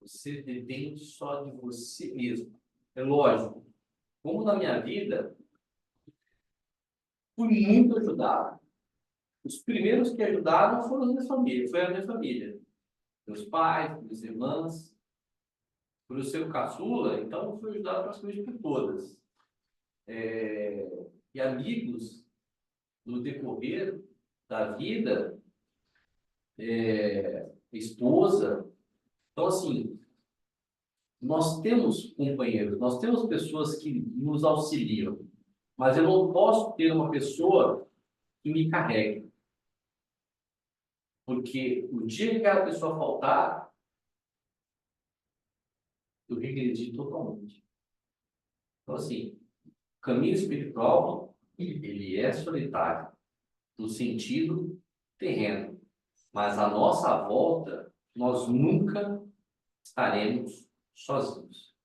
Você depende só de você mesmo. É lógico. Como na minha vida, fui muito ajudado. Os primeiros que ajudaram foram a minha família, foi a minha família. Meus pais, minhas irmãs. Por eu ser o caçula, então fui ajudado praticamente por todas. E amigos, no decorrer da vida, esposa. Então, assim, nós temos companheiros, nós temos pessoas que nos auxiliam, mas eu não posso ter uma pessoa que me carregue. Porque o dia que aquela pessoa faltar, eu regredi totalmente. Então, assim, o caminho espiritual, ele é solitário, no sentido terreno. Mas a nossa volta, nós nunca estaremos sozinhos.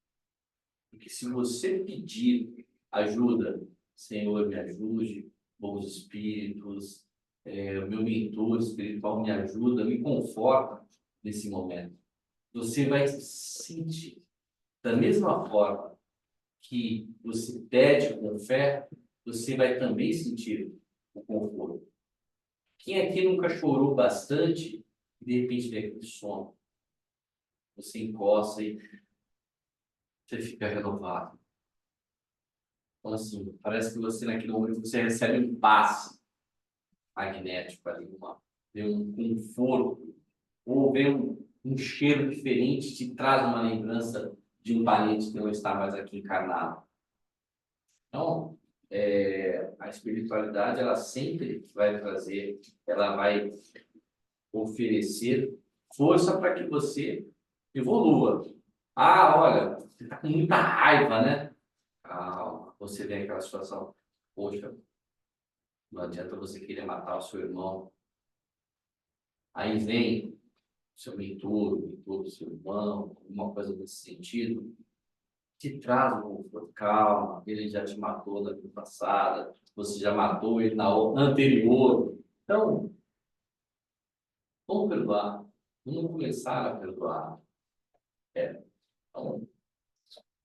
Porque se você pedir ajuda, Senhor, me ajude, bons espíritos, o meu mentor espiritual me ajuda, me conforta nesse momento. Você vai sentir, da mesma forma que você pede com fé, você vai também sentir o conforto. Quem aqui nunca chorou bastante e de repente vem aquele sono? Você encosta e você fica renovado. Então, assim, parece que você naquele momento você recebe um passe magnético ali, vem um conforto, ou vem um cheiro diferente, te traz uma lembrança de um parente que não está mais aqui encarnado. Então, a espiritualidade, ela sempre vai trazer, ela vai oferecer força para que você evolua. Ah, olha, você está com muita raiva, né? Ah, você vê aquela situação, poxa, não adianta você querer matar o seu irmão. Aí vem o seu mentor, o mentor do seu irmão, alguma coisa nesse sentido, te traz um conforto, calma, ele já te matou na vida passada, você já matou ele na anterior. Então, vamos perdoar, vamos começar a perdoar. Então,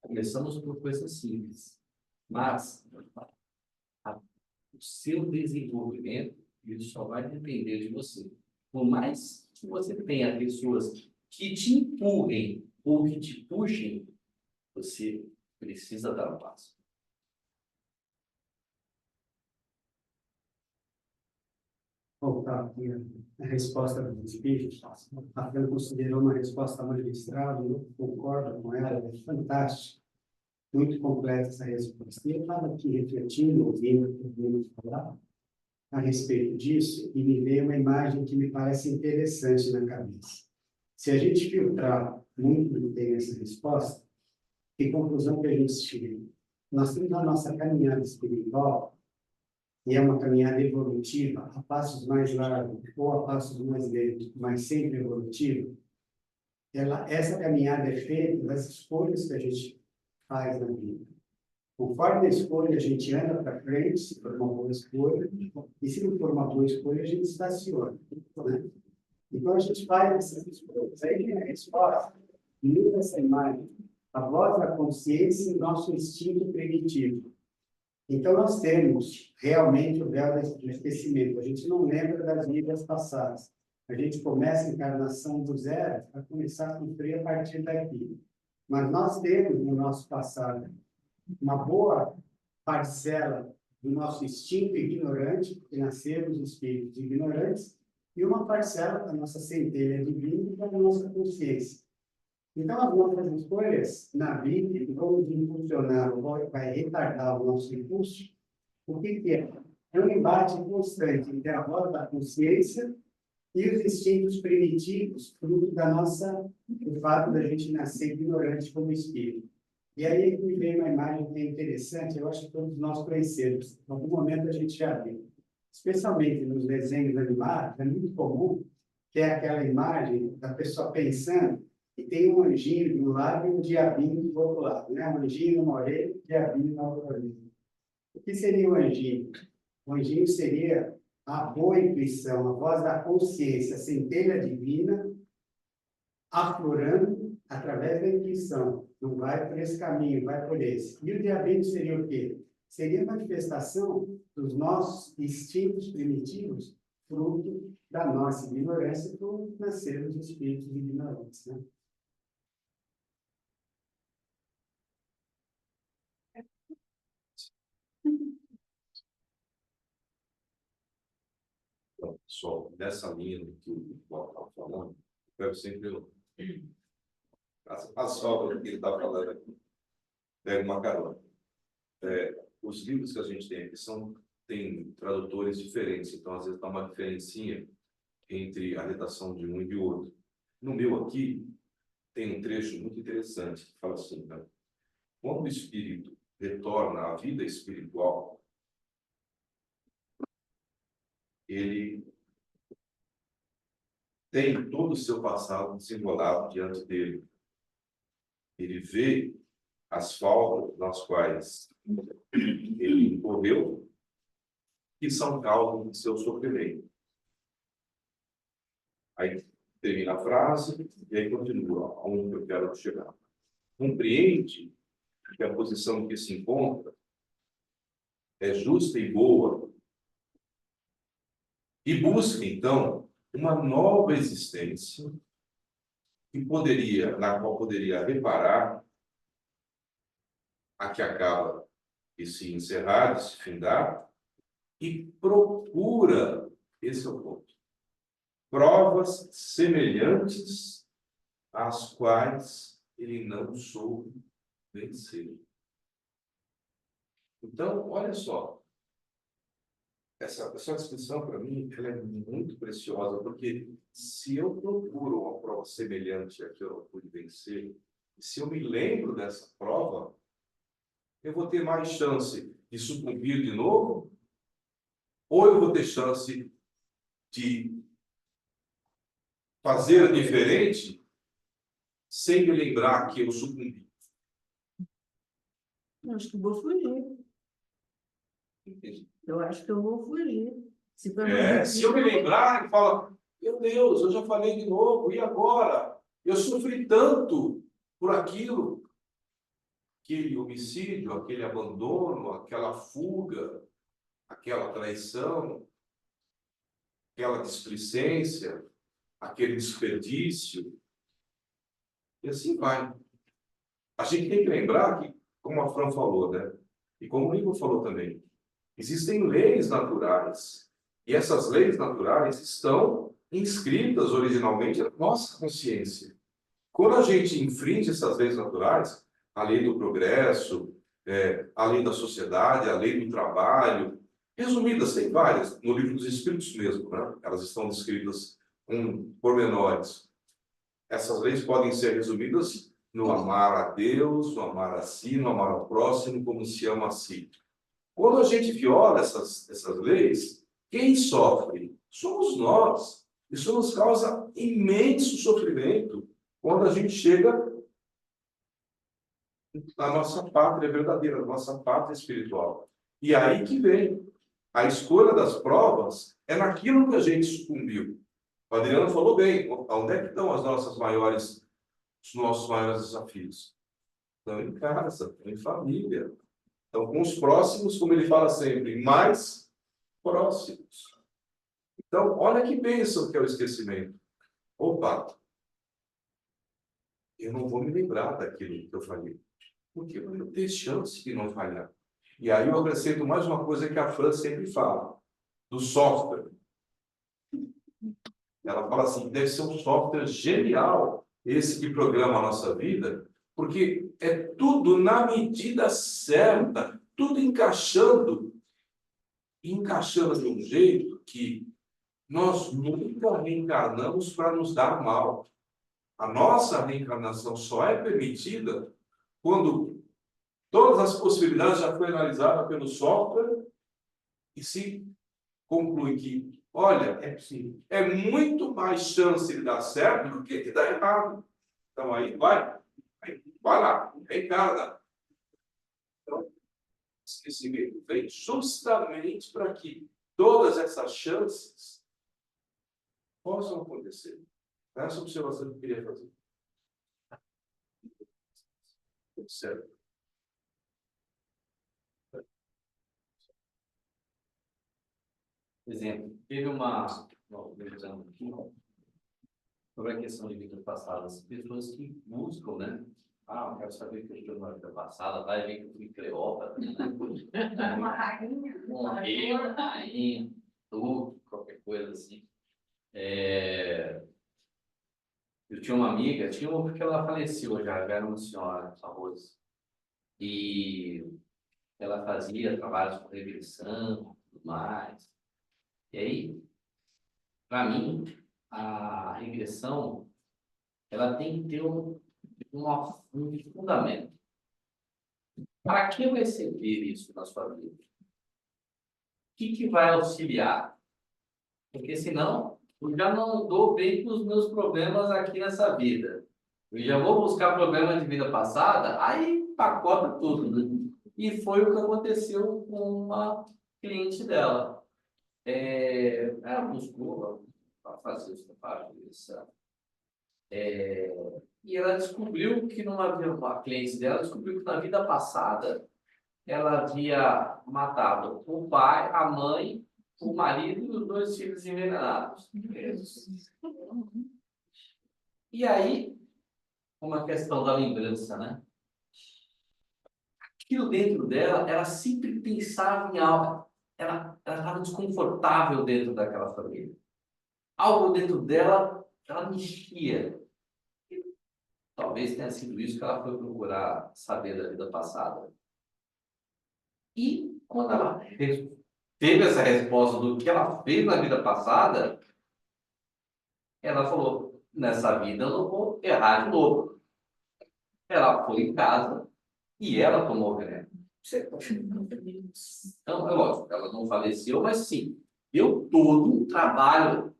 começamos por coisas simples, mas o seu desenvolvimento ele só vai depender de você. Por mais que você tenha pessoas que te empurrem ou que te puxem, você precisa dar um passo. Voltar aqui a resposta dos espíritos. A Fran considerou uma resposta magistral, eu concordo com ela, é fantástico. Muito completa essa resposta. E eu estava aqui refletindo, ouvindo falar a respeito disso, e me veio uma imagem que me parece interessante na cabeça. Se a gente filtrar muito bem essa resposta, Que conclusão que a gente chega? Nós temos a nossa caminhada espiritual, e é uma caminhada evolutiva, a passos mais largos ou a passos mais lentos, mas sempre evolutiva. Essa caminhada é feita das escolhas que a gente faz na vida. Conforme a escolha, a gente anda para frente, se for uma boa escolha, e se não for uma boa escolha, a gente estaciona. Né? Então, a gente faz essas escolhas. Aí vem a resposta, muda essa imagem, a voz da consciência e o nosso instinto primitivo. Então, nós temos realmente o véu do esquecimento. A gente não lembra das vidas passadas. A gente começa a encarnação do zero para começar a cumprir a partir daqui. Mas nós temos no nosso passado uma boa parcela do nosso instinto ignorante, porque nascemos espíritos ignorantes, e uma parcela da nossa centelha divina, da nossa consciência. Então, as nossas escolhas na vida vão impulsionar, vai retardar o nosso impulso. O que é? É um embate constante entre a voz da consciência e os instintos primitivos, fruto do fato da gente nascer ignorante como espírito. E aí me vem uma imagem que é interessante, eu acho que todos nós conhecemos. Em algum momento a gente já viu. Especialmente nos desenhos animados, é muito comum que é aquela imagem da pessoa pensando e tem um anjinho de um lado e um diabinho do outro lado, né? Um anjinho numa orelha e um diabinho na outra orelha. O que seria o anjinho? O anjinho seria a boa intuição, a voz da consciência, a centelha divina, aflorando através da intuição. Não vai por esse caminho, vai por esse. E o diabinho seria o quê? Seria a manifestação dos nossos instintos primitivos, fruto da nossa ignorância por nascermos espíritos ignorantes, né? Então, pessoal, nessa linha do que o Paulo estava falando, eu quero sempre as obras que ele está falando aqui. Pega uma carona. Os livros que a gente tem aqui têm tradutores diferentes, então às vezes dá uma diferencinha entre a redação de um e de outro. No meu aqui, tem um trecho muito interessante que fala assim, né? Quando o espírito retorna à vida espiritual, ele tem todo o seu passado desembolado diante dele. Ele vê as faltas nas quais ele incorreu, que são causa do seu sofrimento. Aí termina a frase e aí continua, aonde eu quero chegar. Compreende que a posição em que se encontra é justa e boa e busca, então, uma nova existência na qual poderia reparar a que acaba de se encerrar, de se findar, e procura, esse é o ponto, provas semelhantes às quais ele não soube vencer. Então, olha só, essa descrição, para mim, ela é muito preciosa, porque se eu procuro uma prova semelhante à que eu não pude vencer, se eu me lembro dessa prova, eu vou ter mais chance de sucumbir de novo, ou eu vou ter chance de fazer diferente sem me lembrar que eu sucumbi. Eu acho que eu vou fugir. Entende? Eu acho que eu vou fugir. Se Se eu me lembrar e falar, meu Deus, eu já falei de novo, e agora? Eu sofri tanto por aquilo, aquele homicídio, aquele abandono, aquela fuga, aquela traição, aquela displicência, aquele desperdício, e assim vai. A gente tem que lembrar que, como a Fran falou, né? E como o Igor falou também, existem leis naturais. E essas leis naturais estão inscritas originalmente na nossa consciência. Quando a gente infringe essas leis naturais, a lei do progresso, a lei da sociedade, a lei do trabalho, resumidas, tem várias, no livro dos Espíritos mesmo, né? Elas estão descritas com pormenores. Essas leis podem ser resumidas no amar a Deus, no amar a si, no amar ao próximo, como se ama a si. Quando a gente viola essas leis, quem sofre? Somos nós. Isso nos causa imenso sofrimento quando a gente chega na nossa pátria verdadeira, na nossa pátria espiritual. E aí que vem a escolha das provas, é naquilo que a gente sucumbiu. O Adriano falou bem, onde é que estão os nossos maiores desafios? Estão em casa, estão em família. Então, com os próximos, como ele fala sempre, mais próximos. Então, olha que bênção que é o esquecimento. Opa, eu não vou me lembrar daquilo que eu falei, porque eu não tenho chance de não falhar. E aí eu acrescento mais uma coisa que a Fran sempre fala, do software. Ela fala assim, deve ser um software genial esse que programa a nossa vida, porque é tudo na medida certa, tudo encaixando de um jeito que nós nunca reencarnamos para nos dar mal. A nossa reencarnação só é permitida quando todas as possibilidades já foram analisadas pelo software e se conclui que, olha, é possível. É muito mais chance de dar certo do que de dar errado. Então, aí vai lá, reencarna. Então, esse meio vem justamente para que todas essas chances possam acontecer. Essa observação que eu queria fazer. Certo. Exemplo, teve uma organização aqui sobre a questão de vidas passadas. Pessoas que buscam, né? Ah, eu quero saber o que eu estou na vida passada, vai ver que eu fui Cleópatra, né? Uma rainha. Um rei, uma rainha, tudo, qualquer coisa assim. Eu tinha uma amiga, tinha uma porque ela faleceu já era uma senhora famosa. E ela fazia trabalhos com regressão, tudo mais. E aí, para mim, a regressão, ela tem que ter um fundamento. Para que vai servir isso na sua vida? O que vai auxiliar? Porque senão, eu já não dou bem com os meus problemas aqui nessa vida. Eu já vou buscar problemas de vida passada, aí pacota tudo, né? E foi o que aconteceu com uma cliente dela. Ela buscou para fazer essa parte dessa. E ela descobriu que uma cliente dela descobriu que na vida passada ela havia matado o pai, a mãe, o marido e os 2 filhos envenenados. E aí, uma questão da lembrança, né? Aquilo dentro dela, ela sempre pensava em algo. Ela estava desconfortável dentro daquela família. Algo dentro dela, ela mexia. Talvez tenha sido isso que ela foi procurar saber da vida passada. E quando ela teve essa resposta do que ela fez na vida passada, ela falou, nessa vida eu não vou errar de novo. Ela foi em casa e ela tomou o veneno. Então, é lógico, ela não faleceu, mas sim, deu todo um trabalho.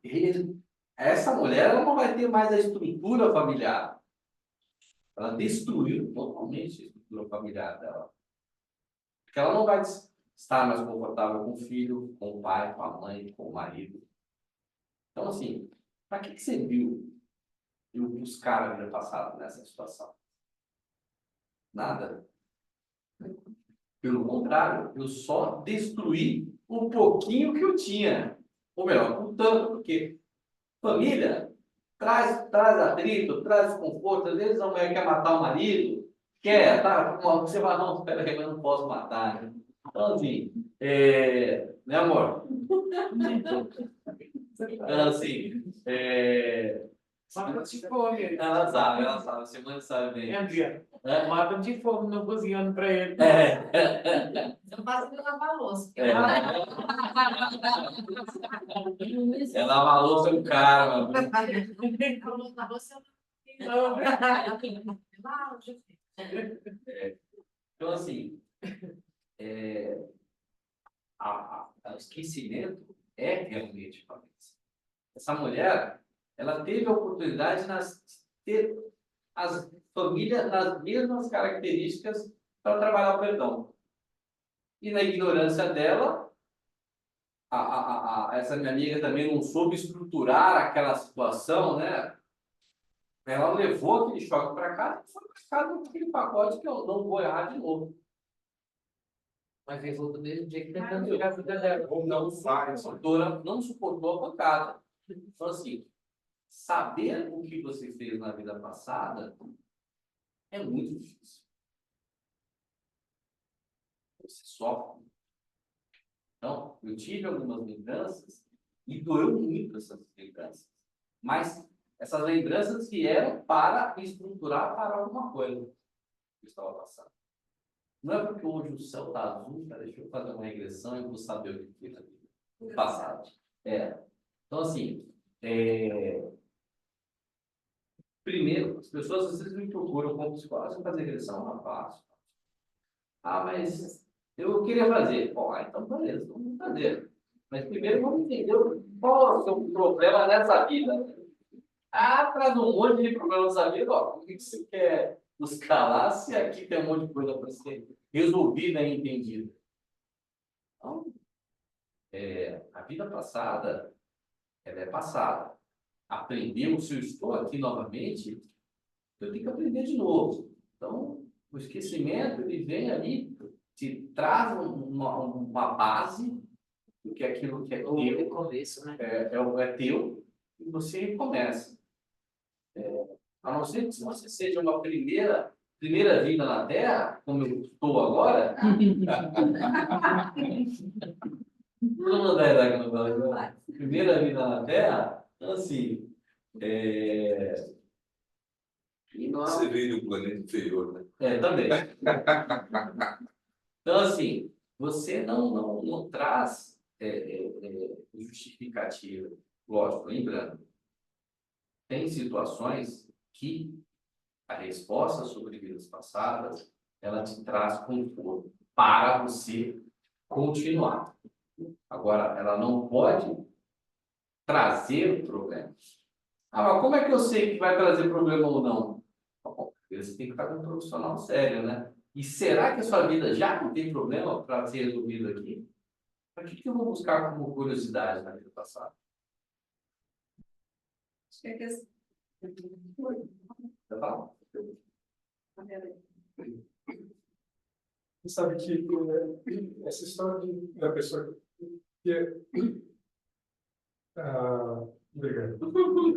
Essa mulher ela não vai ter mais a estrutura familiar. Ela destruiu totalmente a estrutura familiar dela. Porque ela não vai estar mais confortável com o filho, com o pai, com a mãe, com o marido. Então, assim, para que serviu eu buscar a vida passada nessa situação? Nada. Pelo contrário, eu só destruí um pouquinho que eu tinha. Ou melhor, um tanto, porque família traz atrito, traz desconforto. Às vezes a mulher quer matar o marido, quer, tá? Você vai, não, espera aí, eu não posso matar. Né? Então, assim, né, amor? Então, assim, Mata de fome. ela sabe, você mãe sabe bem. Mata de fome, não cozinhando para ele. Eu faço pela lavar louça. Ela lava a louça com cara, mano. A louça Não. Então, assim, o esquecimento é realmente falência. Essa mulher, ela teve a oportunidade de ter as famílias nas mesmas características para trabalhar o perdão. E na ignorância dela, essa minha amiga também não soube estruturar aquela situação, né? Ela levou aquele choque para casa e foi para casa com aquele pacote que eu não vou errar de novo. Mas levou do mesmo jeito tentando tirar a vida dela. Ou não faz. A doutora não suportou a pancada. Então, assim, saber o que você fez na vida passada é muito difícil. Você sofre. Então, eu tive algumas lembranças e doeu muito essas lembranças. Mas essas lembranças vieram para me estruturar para alguma coisa que eu estava passando. Não é porque hoje o céu está azul, cara, deixa eu fazer uma regressão e vou saber o que foi na vida no passado. Então, assim, primeiro, as pessoas às vezes me procuram como psicólogo, você fazer regressão, não faço. Ah, mas eu queria fazer. Bom, então beleza, vamos fazer. Mas primeiro vamos entender qual é o seu problema nessa vida. Traz um monte de problema nessa vida, ó, por que você quer buscar lá se aqui tem um monte de coisa para ser resolvida e entendida? Então, a vida passada, ela é passada. Aprendeu, se eu estou aqui novamente, eu tenho que aprender de novo. Então, o esquecimento, ele vem ali, te traz uma base do que aquilo que é teu, Começo, né? é teu, e você recomeça. A não ser que se você seja uma primeira vida na Terra, como eu estou agora, vou mandar ela aqui no Brasil. Primeira vida na Terra, então assim, e não Você veio do planeta inferior, né? também. Então, assim, você não traz justificativa. Lógico, lembrando, tem situações que a resposta sobre vidas passadas, ela te traz conforto para você continuar. Agora, ela não pode trazer problemas. Mas como é que eu sei que vai trazer problema ou não? Bom, você tem que estar com um profissional sério, né? E será que a sua vida já não tem problema para ser resolvido aqui? Para que eu vou buscar como curiosidade na vida passada? Acho que é questão. Tá bom? Você sabe que essa história da pessoa que obrigado.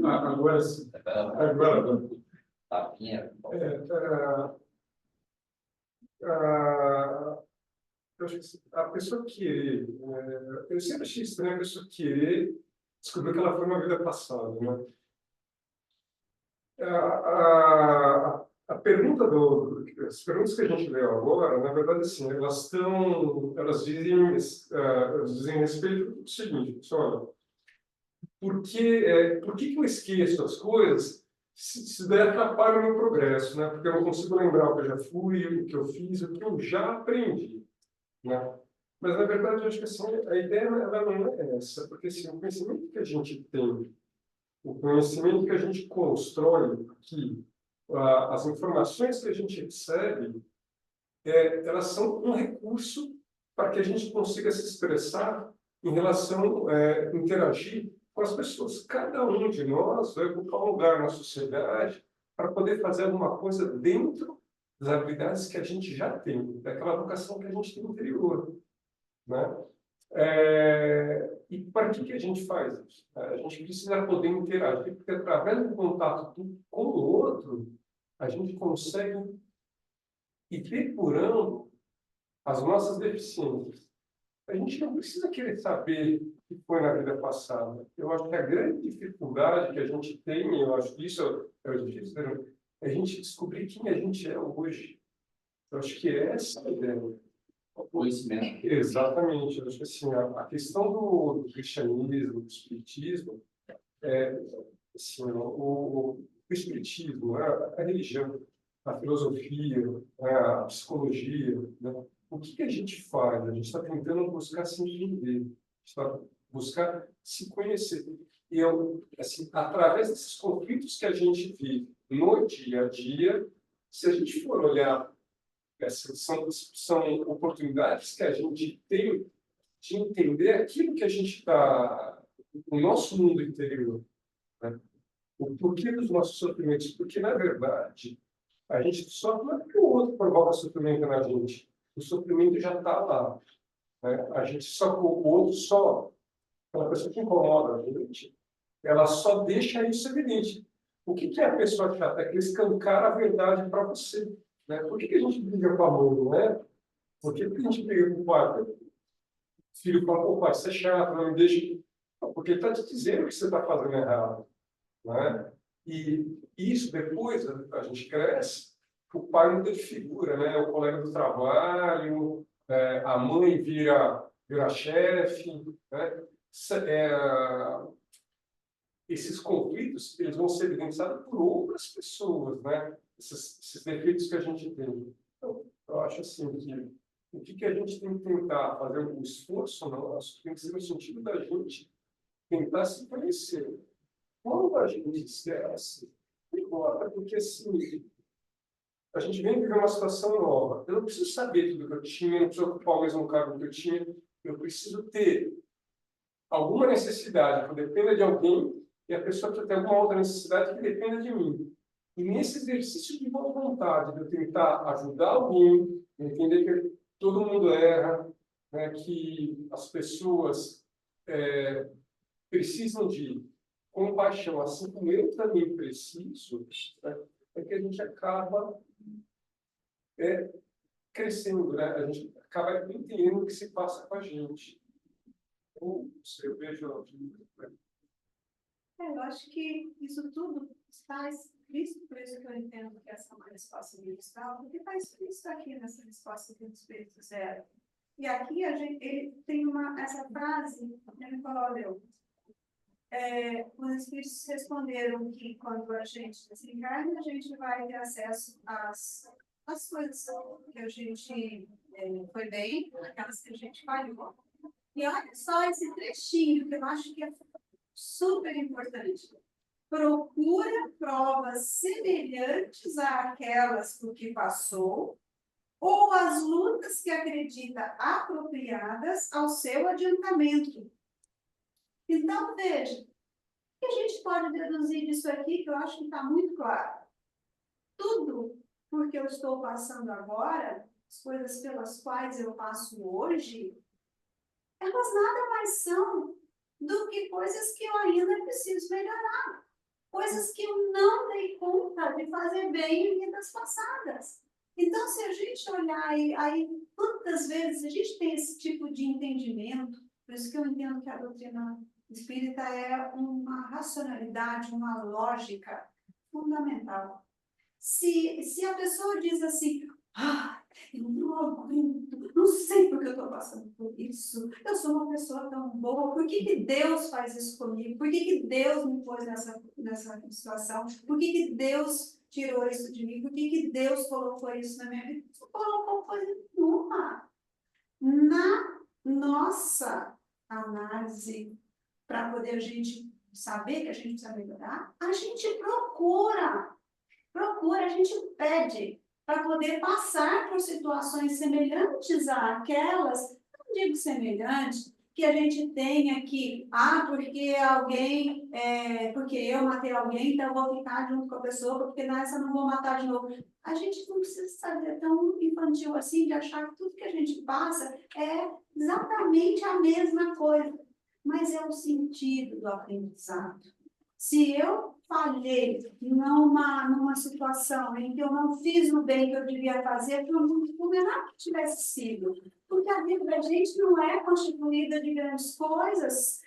Agora sim. Agora. Tapinha. Eu acho que a pessoa querer, eu sempre achei estranho a pessoa querer descobrir que ela foi na vida passada, né? A pergunta as perguntas que a gente leu agora, na verdade, assim, elas dizem respeito ao seguinte, pessoal, por que eu esqueço as coisas se der atrapalha o meu progresso, né? Porque eu não consigo lembrar o que eu já fui, o que eu fiz, o que eu já aprendi, né? Mas, na verdade, eu acho que assim, a ideia ela não é essa, porque assim, o conhecimento que a gente tem, o conhecimento que a gente constrói aqui, as informações que a gente recebe, elas são um recurso para que a gente consiga se expressar em relação, interagir com as pessoas. Cada um de nós vai ocupar um lugar na sociedade para poder fazer alguma coisa dentro das habilidades que a gente já tem, daquela vocação que a gente tem interior, né? E para que a gente faz isso? A gente precisa poder interagir, porque através do contato com o outro, a gente consegue ir depurando as nossas deficiências. A gente não precisa querer saber o que foi na vida passada. Eu acho que a grande dificuldade que a gente tem, eu acho que isso é o difícil, é a gente descobrir quem a gente é hoje. Eu acho que essa é a ideia. O conhecimento. Exatamente. Eu acho que assim, a questão do cristianismo, do espiritismo, assim, espiritismo, né, a religião, a filosofia, a psicologia, né? O que a gente faz? A gente está tentando buscar se entender, está buscar se conhecer. E assim, através desses conflitos que a gente vive no dia a dia, se a gente for olhar, são oportunidades que a gente tem de entender aquilo que a gente está, o nosso mundo interior, né? O porquê dos nossos sofrimentos. Porque, na verdade, a gente sofre, não é porque o outro provoca sofrimento na gente. O sofrimento já está lá, né? A gente só, o outro só, aquela pessoa que incomoda a gente, ela só deixa isso evidente. O que é a pessoa chata? É que escancara a verdade para você, né? Por que a gente briga com a mãe, não é? Por que a gente briga com o pai? O filho fala, pô, pai, você é chato, não me deixa... Porque ele está te dizendo que você está fazendo errado, né? E isso, depois, a gente cresce, o pai muda de figura, né? O colega do trabalho, a mãe vira chefe, né? Esses conflitos, eles vão ser evidenciados por outras pessoas, né? Esses defeitos que a gente tem. Então, eu acho assim que o que a gente tem que tentar fazer um esforço nosso tem que ser no sentido da gente tentar se conhecer. Quando a gente esquece, não importa, porque assim, a gente vem viver uma situação nova. Eu não preciso saber tudo que eu tinha, não preciso ocupar o mesmo cargo que eu tinha, eu preciso ter alguma necessidade que dependa de alguém e a pessoa precisa ter alguma outra necessidade que dependa de mim. E nesse exercício de boa vontade, de eu tentar ajudar alguém, de entender que todo mundo erra, né, que as pessoas precisam de compaixão, assim como eu também preciso, né, é que a gente acaba crescendo, né? A gente acaba entendendo o que se passa com a gente. Eu vejo... Eu acho que isso tudo está explícito, por isso que eu entendo que essa é uma resposta ministral, porque está explícito aqui nessa resposta do Espírito Zero. E aqui ele tem essa frase, ele falou, olha, os Espíritos responderam que quando a gente desencarna, a gente vai ter acesso às coisas que a gente foi bem, aquelas que a gente falhou. E olha só esse trechinho, que eu acho que é super importante. Procura provas semelhantes àquelas por que passou, ou as lutas que acredita apropriadas ao seu adiantamento. Então, veja, o que a gente pode deduzir disso aqui, que eu acho que está muito claro. Tudo porque eu estou passando agora, as coisas pelas quais eu passo hoje, elas nada mais são do que coisas que eu ainda preciso melhorar. Coisas que eu não dei conta de fazer bem em vidas passadas. Então, se a gente olhar aí quantas vezes a gente tem esse tipo de entendimento, por isso que eu entendo que a doutrina espírita é uma racionalidade, uma lógica fundamental. Se a pessoa diz assim, eu não aguento, não sei porque eu estou passando por isso, eu sou uma pessoa tão boa, por que Deus faz isso comigo? Por que Deus me pôs nessa situação? Por que Deus tirou isso de mim? Por que Deus colocou isso na minha vida? Não colocou coisa nenhuma. Na nossa análise, para poder a gente saber que a gente precisa melhorar, a gente procura, a gente pede para poder passar por situações semelhantes àquelas, não digo semelhantes, que a gente tenha que, porque alguém, porque eu matei alguém, então eu vou ficar junto com a pessoa, porque nessa eu não vou matar de novo. A gente não precisa ser tão infantil assim, de achar que tudo que a gente passa é exatamente a mesma coisa, mas é o sentido do aprendizado. Se eu falhei numa situação em que eu não fiz o bem que eu devia fazer, por menor que tivesse sido, porque a vida da gente não é constituída de grandes coisas,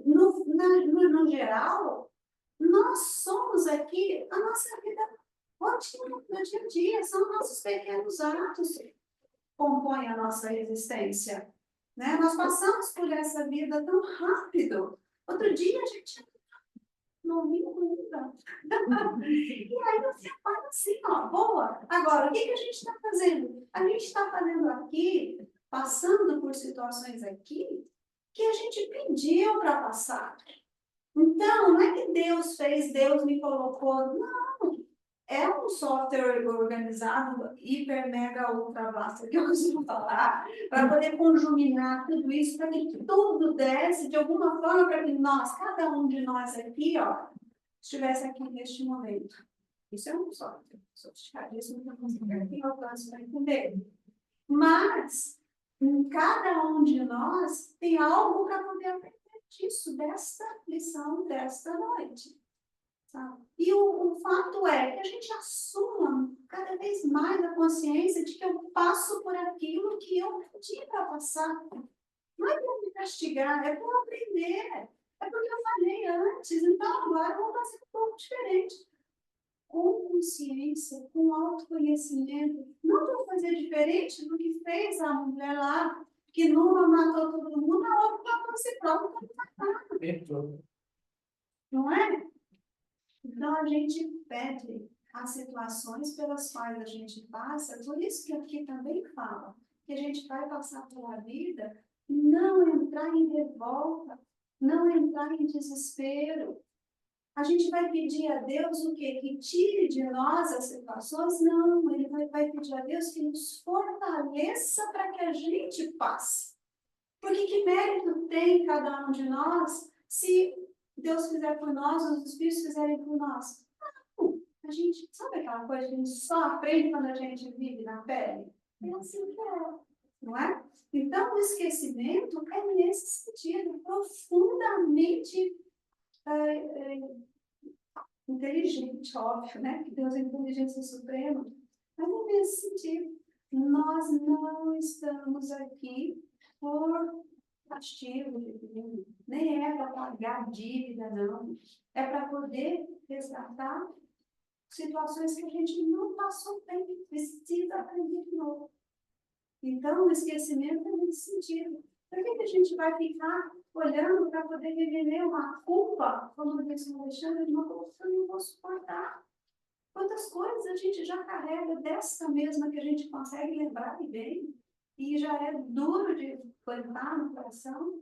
no geral, nós somos aqui, a nossa vida ótima do dia a dia, são nossos pequenos atos que compõem a nossa existência. Né? Nós passamos por essa vida tão rápido. Outro dia a gente não vi ainda. E aí você fala assim, ó, boa. Agora, o que a gente está fazendo? A gente está fazendo aqui, passando por situações aqui, que a gente pediu para passar. Então, não é que Deus fez, Deus me colocou. Não. É um software organizado, hiper, mega, ultra vasto, que eu costumo falar, para poder conjuminar tudo isso, para que tudo desse de alguma forma, para que nós, cada um de nós aqui, ó, estivesse aqui neste momento. Isso é um software sofisticadíssimo, que eu consigo aqui alcance para entender. Mas, em cada um de nós tem algo para poder aprender disso, desta lição, desta noite. Sabe? E o fato é que a gente assuma cada vez mais a consciência de que eu passo por aquilo que eu pedi para passar. Não é para me castigar, é para aprender. É porque eu falei antes, então agora eu vou fazer um pouco diferente. Com consciência, com autoconhecimento. Não vou fazer diferente do que fez a mulher lá, que numa matou todo mundo, a outra matou si própria. Não é? Então, a gente pede as situações pelas quais a gente passa, por isso que aqui também fala, que a gente vai passar pela vida, não entrar em revolta, não entrar em desespero. A gente vai pedir a Deus o quê? Que tire de nós as situações? Não, ele vai pedir a Deus que nos fortaleça para que a gente passe. Porque que mérito tem cada um de nós se Deus fizer por nós, os Espíritos fizerem por nós? Não, a gente, sabe aquela coisa que a gente só aprende quando a gente vive na pele? É assim que é, não é? Então, o esquecimento é nesse sentido, profundamente inteligente, óbvio, né? Que Deus é inteligência suprema. Mas é nesse sentido. Nós não estamos aqui por castigo divino, nem é para pagar dívida, não. É para poder resgatar situações que a gente não passou bem, precisa aprender de novo. Então, o esquecimento é nesse sentido. Por que a gente vai ficar olhando para poder viver uma culpa, como disse o Alexandre, uma culpa que eu não vou suportar? Quantas coisas a gente já carrega dessa mesma que a gente consegue lembrar e bem, e já é duro de plantar no coração?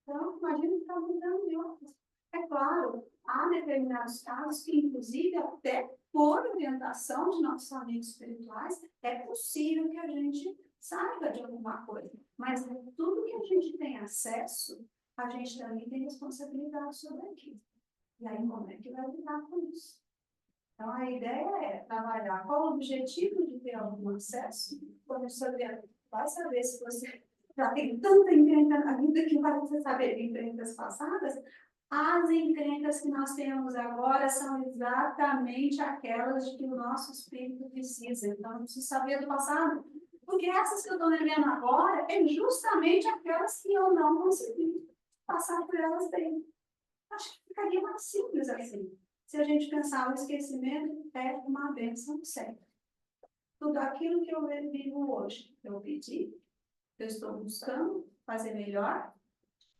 Então, imagina ficar mudando de outras. É claro, há determinados casos que, inclusive, até por orientação de nossos amigos espirituais, é possível que a gente saiba de alguma coisa. Mas tudo que a gente tem acesso, a gente também tem responsabilidade sobre aquilo. E aí, como é que vai lidar com isso? Então, a ideia é trabalhar qual o objetivo de ter algum acesso, quando você vai saber se você já tem tanta encrenca na vida que vai você saber de encrencas passadas. As encrencas que nós temos agora são exatamente aquelas de que o nosso espírito precisa. Então, eu preciso saber do passado. Porque essas que eu estou vivendo agora é justamente aquelas que eu não consegui passar por elas bem. Acho que ficaria mais simples assim. Se a gente pensar, o esquecimento é uma bênção certa. Tudo aquilo que eu vivo hoje, eu pedi, eu estou buscando fazer melhor,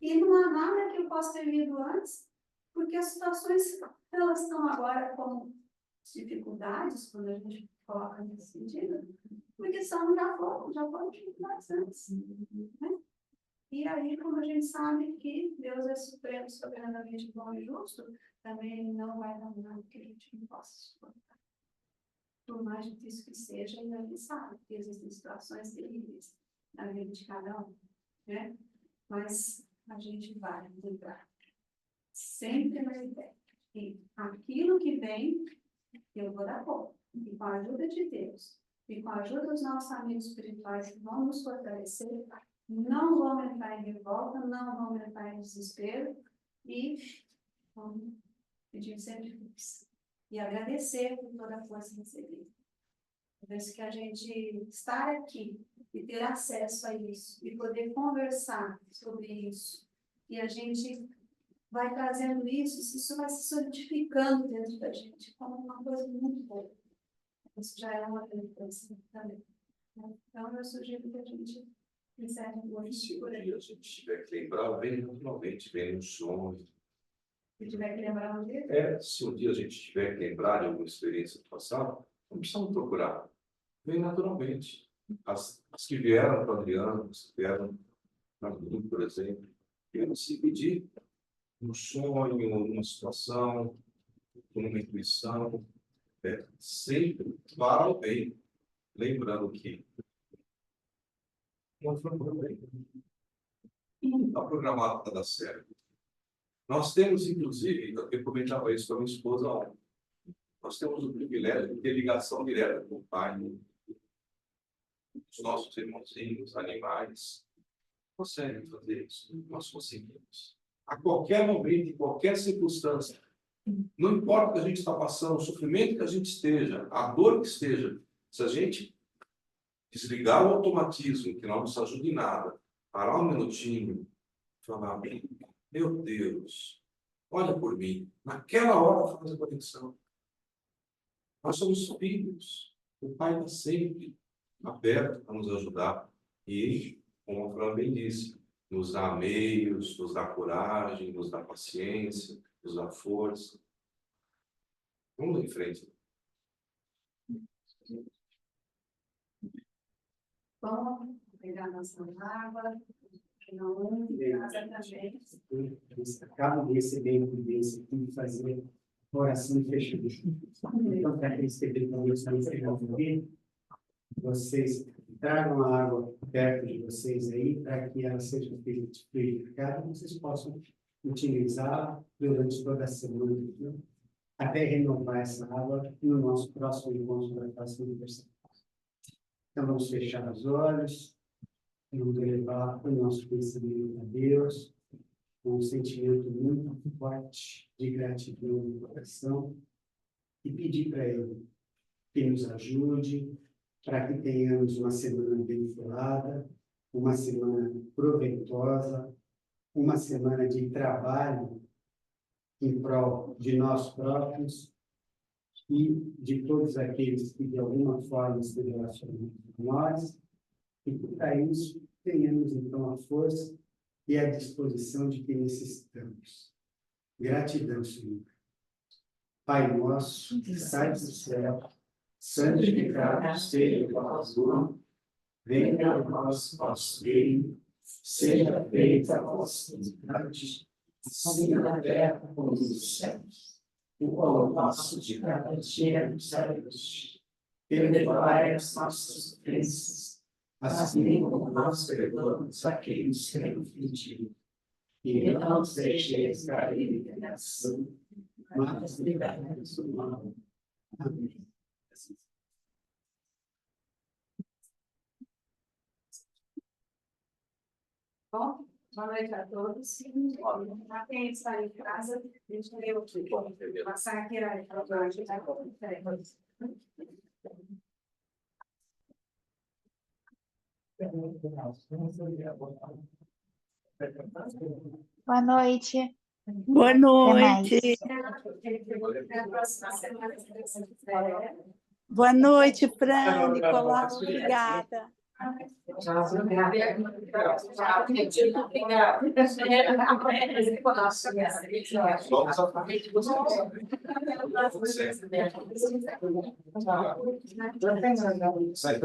e não há nada que eu possa ter vivido antes, porque as situações, elas estão agora como dificuldades, quando a gente coloca nesse sentido, porque já foram dificuldades antes. Né? E aí, como a gente sabe que Deus é supremo, soberanamente bom e justo, também Ele não vai dar nada que a gente não possa suportar. Por mais difícil que seja, ainda Ele sabe que existem situações terríveis na vida de cada um, né? Mas a gente vai lembrar sempre na ideia que aquilo que vem, eu vou dar conta. E com a ajuda de Deus, e com a ajuda dos nossos amigos espirituais que vão nos fortalecer, não vamos entrar em revolta, não vamos entrar em desespero e vamos pedir sempre força. E agradecer por toda a força recebida. Por isso que a gente estar aqui e ter acesso a isso, e poder conversar sobre isso, e a gente vai trazendo isso vai se solidificando dentro da gente como uma coisa muito boa. Isso já é uma grande também. Então, eu sugiro que a gente encerre hoje por aí. Se a gente tiver que lembrar, vem naturalmente, vem no sonho, Se tiver que lembrar um dia, Se um dia a gente tiver que lembrar de alguma experiência do passado, não precisamos procurar. Vem naturalmente. As que vieram para o Adriano, as que vieram para mim, por exemplo, vieram se pedir um sonho, uma situação, uma intuição, sempre para o bem. Lembrando que não foi para o bem. Não está programado para dar certo. Nós temos, inclusive, eu comentava isso com a minha esposa ontem, nós temos o privilégio de ter ligação direta com o Pai, os nossos irmãozinhos, animais, conseguem fazer isso, nós conseguimos. A qualquer momento, em qualquer circunstância, não importa o que a gente está passando, o sofrimento que a gente esteja, a dor que esteja, se a gente desligar o automatismo, que não nos ajuda em nada, parar um minutinho, falar, meu Deus, olha por mim, naquela hora faz a conexão. Nós somos filhos, o Pai está sempre aberto para nos ajudar e, como a Fran bem disse, nos dá meios, nos dá coragem, nos dá paciência, nos dá força. Vamos em frente. bom, pegar nossa água, que não casa pra gente. Eles acabam de receber a incumbência de fazer oração e fechamento. Então, para aqueles que têm condições de ouvir, vocês tragam a água perto de vocês aí, para que ela seja purificada, e vocês possam utilizar durante toda a semana, viu? Até renovar essa água no nosso próximo encontro da classe universitária. Então, vamos fechar os olhos, vamos levar o nosso pensamento a Deus, com um sentimento muito forte de gratidão no coração, e pedir para Ele que nos ajude, para que tenhamos uma semana abençoada, uma semana proveitosa, uma semana de trabalho em prol de nós próprios e de todos aqueles que de alguma forma se relacionam com nós, e que para isso tenhamos então a força e a disposição de que necessitamos. Gratidão, Senhor. Pai nosso, que sais do céu, santificado seja o vosso nome, venha a nós o vosso reino, seja feita a vossa vontade, assim na terra como nos céus. O pão nosso de cada dia nos dai hoje. Perdoai as nossas ofensas, assim como nós perdoamos a quem nos tem ofendido. E não nos deixeis cair em tentação, mas livrai-nos do mal. Amém. Bom, boa noite a todos. Para quem está em casa, deixa eu passar aqui a imagem. Boa noite. Boa noite. Até a próxima semana, se Deus quiser. Boa noite, Fran, Nicolau, obrigada. Sai também.